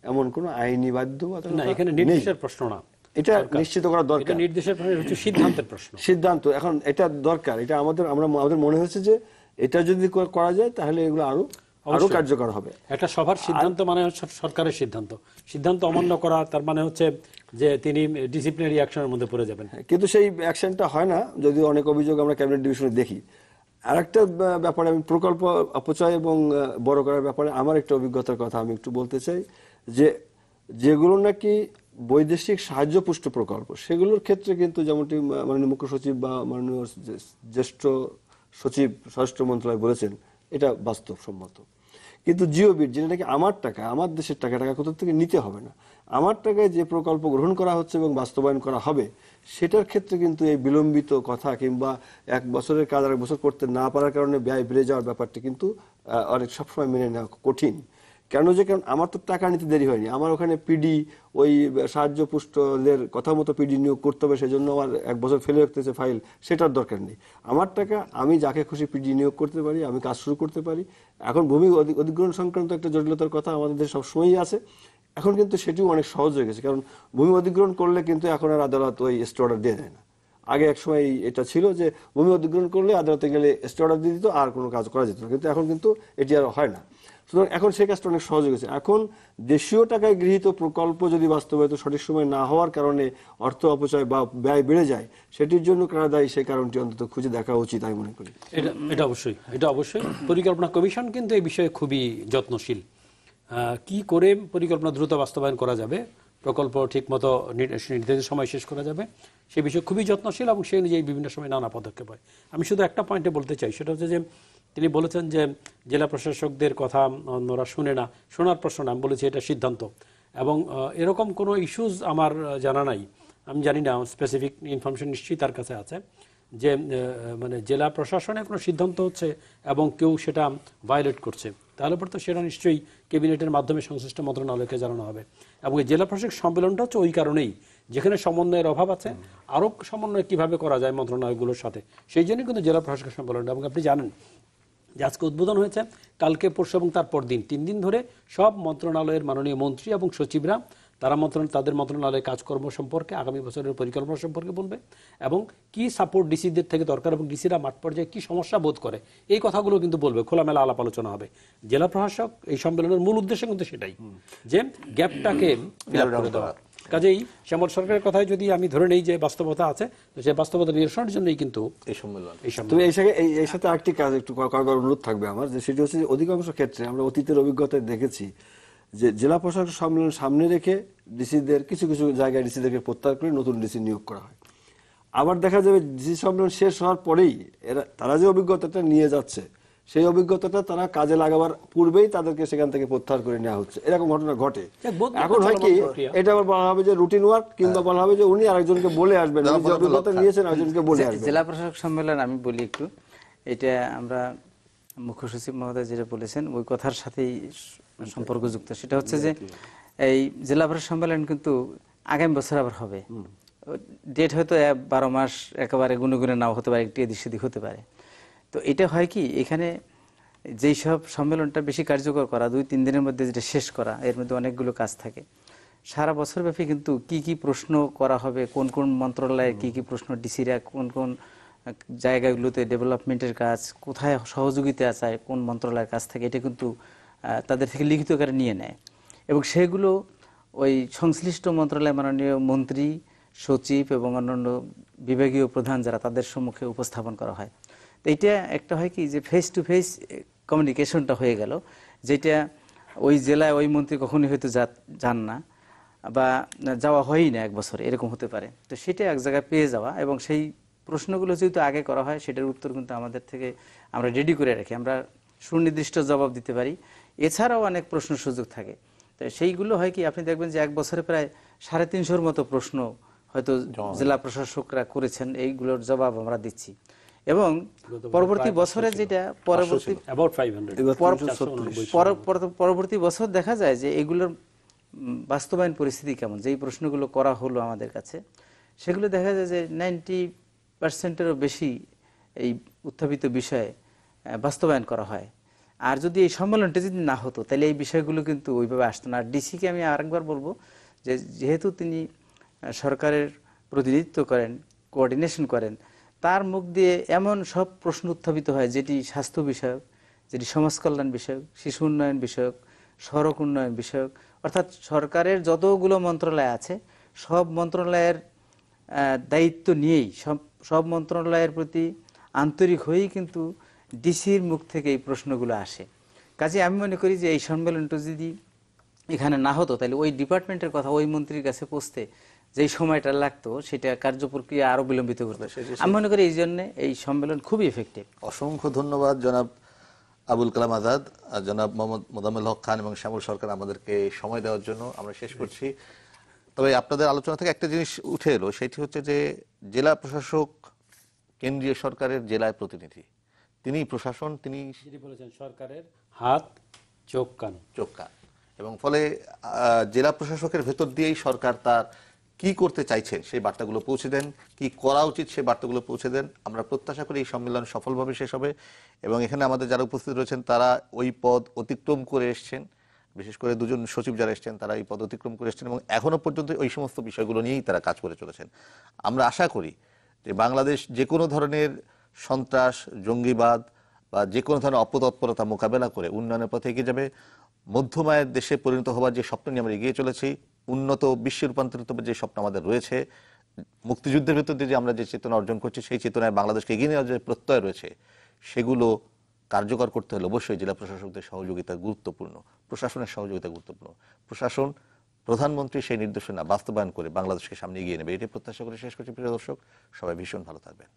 C: এমন কোনো আইনি বাধ্যবাধকতা
B: না, এখানে নির্দেশের প্রশ্ন না,
C: এটা নিশ্চিত করা দরকার।
B: নির্দেশের প্রশ্ন হচ্ছে সিদ্ধান্তের প্রশ্ন,
C: সিদ্ধান্ত এখন এটা দরকার। এটা আমাদের মনে হচ্ছে যে এটা যদি করা যায় তাহলে এগুলো আরো কার্যকর হবে।
B: একটা সভার সিদ্ধান্ত মানে হচ্ছে সরকারের সিদ্ধান্ত অমান্য করা, তার মানে হচ্ছে যে তিনি ডিসিপ্লিনারি অ্যাকশনের মধ্যে পড়ে যাবেন।
C: কিন্তু সেই অ্যাকশনটা হয় না, যদিও অনেক অভিযোগ আমরা ক্যাবিনেট ডিভিশনে দেখি। আরেকটা ব্যাপারে আমি প্রকল্প অপচয় এবং বড় করার ব্যাপারে আমার একটা অভিজ্ঞতার কথা আমি একটু বলতে চাই, যে যেগুলো নাকি বৈদেশিক সাহায্যপুষ্ট প্রকল্প সেগুলোর ক্ষেত্রে কিন্তু যেমনটি মাননীয় মুখ্য সচিব বা মাননীয় জ্যেষ্ঠ সচিব স্বরাষ্ট্র মন্ত্রণালয় বলেছেন এটা বাস্তবসম্মত। কিন্তু জিওবিট যেটা নাকি আমার টাকা, আমার দেশের টাকা কোথা থেকে নিতে হবে না, আমার টাকায় যে প্রকল্প গ্রহণ করা হচ্ছে এবং বাস্তবায়ন করা হবে সেটার ক্ষেত্রে কিন্তু এই বিলম্বিত কথা কিংবা 1 বছরের কাজ আর 1 বছর করতে না পারার কারণে ব্যয় বেড়ে যাওয়ার ব্যাপারটি কিন্তু অনেক সবসময় মেনে নেওয়া কঠিন। কারণ আমার তো টাকা নিতে দেরি হয়নি, আমার ওখানে পিডি ওই সাহায্য পুষ্টদের কথা মতো পিডি নিয়োগ করতে হবে, সেজন্য আমার 1 বছর ফেলে রাখতেছে ফাইল, সেটার দরকার নেই। আমার টাকা আমি যাকে খুশি পিডি নিয়োগ করতে পারি, আমি কাজ শুরু করতে পারি। এখন ভূমি অধিগ্রহণ সংক্রান্ত একটা জটিলতার কথা আমাদের দেশে সবসময়ই আছে, এখন কিন্তু সেটিও অনেক সহজ হয়ে গেছে। কারণ ভূমি অধিগ্রহণ করলে কিন্তু এখন আর আদালত ওই স্টে অর্ডার দিয়ে দেয় না। আগে এক সময় এটা ছিল যে ভূমি অধিগ্রহণ করলে আদালতে গেলে স্টে অর্ডার দিয়ে দিত, আর কোনো কাজ করা যেত না, কিন্তু এখন কিন্তু এটি আর হয় না। সুতরাং এখন সেই কাজটা অনেক সহজ হয়ে গেছে। এখন দেশীয় টাকায় গৃহীত প্রকল্প যদি বাস্তবায়িত সঠিক সময় না হওয়ার কারণে অর্থ অপচয় বা ব্যয় বেড়ে যায়, সেটির জন্য কারা দায়ী সেই কারণটি অন্তত খুঁজে দেখা উচিত আমি মনে করি।
B: এটা অবশ্যই পরিকল্পনা কমিশন কিন্তু এই বিষয়ে খুবই যত্নশীল। কি করে পরিকল্পনা দ্রুত বাস্তবায়ন করা যাবে, প্রকল্প ঠিকমতো নির্ধারিত সময় শেষ করা যাবে, সে বিষয়ে খুবই যত্নশীল এবং সেই অনুযায়ী বিভিন্ন সময় নানা পদক্ষেপ হয়। আমি শুধু একটা পয়েন্টে বলতে চাই, সেটা হচ্ছে যে তিনি বলেছেন যে জেলা প্রশাসকদের কথা অন্যরা শুনে না, শোনার প্রশ্ন না, আমি বলেছি এটা সিদ্ধান্ত। এবং এরকম কোনো ইস্যুজ আমার জানা নাই, আমি জানি না, স্পেসিফিক ইনফরমেশন নিশ্চয়ই তার কাছে আছে যে মানে জেলা প্রশাসনের কোনো সিদ্ধান্ত হচ্ছে এবং কেউ সেটা ভায়োলেট করছে, তাহলে পর তো সেটা নিশ্চয়ই ক্যাবিনেটের মাধ্যমে সংশ্লিষ্ট মন্ত্রণালয়কে জানানো হবে। এবং এই জেলা প্রশাসক সম্মেলনটা হচ্ছে ওই কারণেই, যেখানে সমন্বয়ের অভাব আছে, আরও সমন্বয় কিভাবে করা যায় মন্ত্রণালয়গুলোর সাথে, সেই জন্যই কিন্তু জেলা প্রশাসক সম্মেলনটা। এবং আপনি জানেন যে আজকে উদ্বোধন হয়েছে, কালকে পরশু এবং তারপর দিন 3 দিন ধরে সব মন্ত্রণালয়ের মাননীয় মন্ত্রী এবং সচিবরা তারা তাদের মন্ত্রণালয়ের কাজকর্ম সম্পর্কে, আগামী বছরের পরিকল্পনা সম্পর্কে বলবে এবং কি সাপোর্ট ডিসিদের থেকে দরকার এবং ডিসিরা মাঠ পর্যায়ে কি সমস্যা বোধ করে এই কথাগুলো কিন্তু বলবে, খোলামেলা আলাপ আলোচনা হবে। জেলা প্রশাসক এই সম্মেলনের মূল উদ্দেশ্য কিন্তু সেটাই, যে গ্যাপটাকে ফিল আপ করে দেওয়া। কাজেই শ্যামল সরকারের কথায় যদি আমি ধরে নেই যে বাস্তবতা আছে, তো সেই বাস্তবতা নিরসনের জন্যই কিন্তু এই সম্মেলন।
C: তবে এই সাথে আরেকটি কাজ একটু করার অনুরোধ থাকবে আমার, যে সেটি হচ্ছে অধিকাংশ ক্ষেত্রে আমরা অতীতের অভিজ্ঞতায় দেখেছি যে জেলা প্রশাসক সম্মেলন সামনে রেখে ডিসিদের কিছু জায়গায় ডিসিদেরকে প্রত্যাহার করে নতুন ডিসি নিয়োগ করা হয়। আবার দেখা যাবে ডিসি সম্মেলন শেষ হওয়ার পরেই তারা যে অভিজ্ঞতাটা নিয়ে যাচ্ছে সেই অভিজ্ঞতাটা তারা কাজে লাগাবার পূর্বেই তাদেরকে সেখান থেকে প্রত্যাহার করে নেওয়া হচ্ছে, এরকম ঘটনা ঘটে। এখন হয় কি, এটা আবার বলা হবে যে রুটিন ওয়ার্ক, কিংবা বলা হবে যে উনি আরেকজনকে বলে আসবেন, যে অভিজ্ঞতা নিয়েছেন আরেকজনকে বলে আসবেন।
D: জেলা প্রশাসক সম্মেলন আমি বলি একটু, এটা আমরা মুখ্য সচিব মহোদয় যেটা বলেছেন ওই কথার সাথেই সম্পর্কযুক্ত। সেটা হচ্ছে যে এই জেলা প্রশাসক সম্মেলন কিন্তু আগামী বছর আবার হবে। ডেট হয়তো 12 মাস একেবারে গুনে গুনে নাও হতে পারে, একটু এদিক সেদিক হতে পারে। তো এটা হয় কি, এখানে যেই সব সম্মেলনটা বেশি কার্যকর করা, 2-3 দিনের মধ্যে যেটা শেষ করা, এর মধ্যে অনেকগুলো কাজ থাকে। সারা বছর ব্যাপী কিন্তু কি কি প্রশ্ন করা হবে, কোন কোন মন্ত্রণালয়ে কি কি প্রশ্ন, ডিসিরা কোন কোন জায়গাগুলোতে ডেভেলপমেন্টের কাজ, কোথায় সহযোগিতা চায় কোন মন্ত্রণালয়ের কাছ থেকে, এটা কিন্তু তাদের থেকে লিখিত আকারে নিয়ে নেয় এবং সেগুলো ওই সংশ্লিষ্ট মন্ত্রণালয় মাননীয় মন্ত্রী, সচিব এবং অন্যান্য বিভাগীয় প্রধান যারা, তাদের সম্মুখে উপস্থাপন করা হয়। তো এইটা একটা হয় কি যে ফেস টু ফেস কমিউনিকেশনটা হয়ে গেল, যেটা ওই জেলায় ওই মন্ত্রী কখনোই হয়তো যান না বা যাওয়া হয়ই না এক বছর, এরকম হতে পারে। তো সেটা এক জায়গায় পেয়ে যাওয়া এবং সেই প্রশ্নগুলো যেহেতু আগে করা হয়, সেটার উত্তর কিন্তু আমাদের থেকে আমরা রেডি করে রাখি, আমরা সুনির্দিষ্ট জবাব দিতে পারি। এছাড়াও অনেক প্রশ্ন সুযোগ থাকে। তো সেইগুলো হয় কি, আপনি দেখবেন যে এক বছরে প্রায় 350-র মতো প্রশ্ন হয়তো জেলা প্রশাসকরা করেছেন, এইগুলোর জবাব আমরা দিচ্ছি। এবং পরবর্তী বছরে যেটা পরবর্তী বছর দেখা যায় যে এগুলোর বাস্তবায়ন পরিস্থিতি কেমন, যেই প্রশ্নগুলো করা হলো আমাদের কাছে, সেগুলো দেখা যায় যে 90%-এরও বেশি এই উত্থাপিত বিষয়ে বাস্তবায়ন করা হয়। আর যদি এই সম্মেলনটা যদি না হতো, তাহলে এই বিষয়গুলো কিন্তু ওইভাবে আসতো না। আর ডিসিকে আমি আরেকবার বলবো যে যেহেতু তিনি সরকারের প্রতিনিধিত্ব করেন, কোঅর্ডিনেশন করেন, তার মুখ দিয়ে এমন সব প্রশ্ন উত্থাপিত হয় যেটি স্বাস্থ্য বিষয়ক, যেটি সমাজ কল্যাণ বিষয়ক, শিশু উন্নয়ন বিষয়ক, সড়ক উন্নয়ন বিষয়ক, অর্থাৎ সরকারের যতগুলো মন্ত্রণালয় আছে সব মন্ত্রণালয়ের দায়িত্ব নিয়েই, সব মন্ত্রণালয়ের প্রতি আন্তরিক হয়েই কিন্তু ডিসির মুখ থেকে এই প্রশ্নগুলো আসে। কাজে আমি মনে করি যে এই সম্মেলনটা যদি এখানে না হতো, তাহলে ওই ডিপার্টমেন্টের কথা ওই মন্ত্রীর কাছে পৌঁছতে যেই সময়টা লাগতো, সেটা কার্যপ্রক্রিয়া আরো বিলম্বিত করতো। আমি মনে করি এই জন্য এই সম্মেলন খুবই এফেক্টিভ।
A: অসংখ্য ধন্যবাদ জনাব আবুল কালাম আজাদ, জনাব মোহাম্মদ মোজাম্মেল হক খান এবং শ্যামল সরকার আমাদেরকে সময় দেওয়ার জন্য। আমরা শেষ করছি। তবে আপনাদের আলোচনা থেকে একটা জিনিস উঠে এলো, সেটি হচ্ছে যে জেলা প্রশাসক কেন্দ্রীয় সরকারের জেলায় প্রতিনিধি, তিনি প্রশাসন, তিনি
B: বলেছেন সরকারের হাত, চোখ, কান
A: এবং ফলে জেলা প্রশাসকের ভেতর দিয়েই সরকার তার কি করতে চাইছেন সেই বার্তাগুলো পৌঁছে দেন, কি করা উচিত সেই বার্তাগুলো পৌঁছে দেন। আমরা প্রত্যাশা করি এই সম্মেলন সফলভাবে শেষ হবে এবং এখানে আমাদের যারা উপস্থিত রয়েছেন তারা ওই পদ অতিক্রম করে এসছেন, বিশেষ করে দুজন সচিব যারা এসছেন তারা এই পদ অতিক্রম করে এসছেন এবং এখনো পর্যন্ত ওই সমস্ত বিষয়গুলো নিয়েই তারা কাজ করে চলেছেন। আমরা আশা করি যে বাংলাদেশ যে কোনো ধরনের সন্ত্রাস, জঙ্গিবাদ বা যে কোনো ধরনের অপতৎপরতা মোকাবেলা করে উন্নয়নের পথে এগিয়ে যাবে। মধ্যমায়ের দেশে পরিণত হওয়ার যে স্বপ্ন নিয়ে আমরা এগিয়ে চলেছি, উন্নত বিশ্বে রূপান্তরিত যে স্বপ্ন আমাদের রয়েছে, মুক্তিযুদ্ধের ভেতর দিয়ে যে আমরা যে চেতনা অর্জন করছি, সেই চেতনায় বাংলাদেশকে এগিয়ে নেওয়ার যে প্রত্যয় রয়েছে, সেগুলো কার্যকর করতে হলে অবশ্যই জেলা প্রশাসকদের সহযোগিতা গুরুত্বপূর্ণ, প্রশাসনের সহযোগিতা গুরুত্বপূর্ণ। প্রশাসন, প্রধানমন্ত্রী সেই নির্দেশনা বাস্তবায়ন করে বাংলাদেশকে সামনে এগিয়ে নেবে, এটি প্রত্যাশা করে শেষ করছি। প্রিয় দর্শক, সবাই ভীষণ ভালো থাকবেন।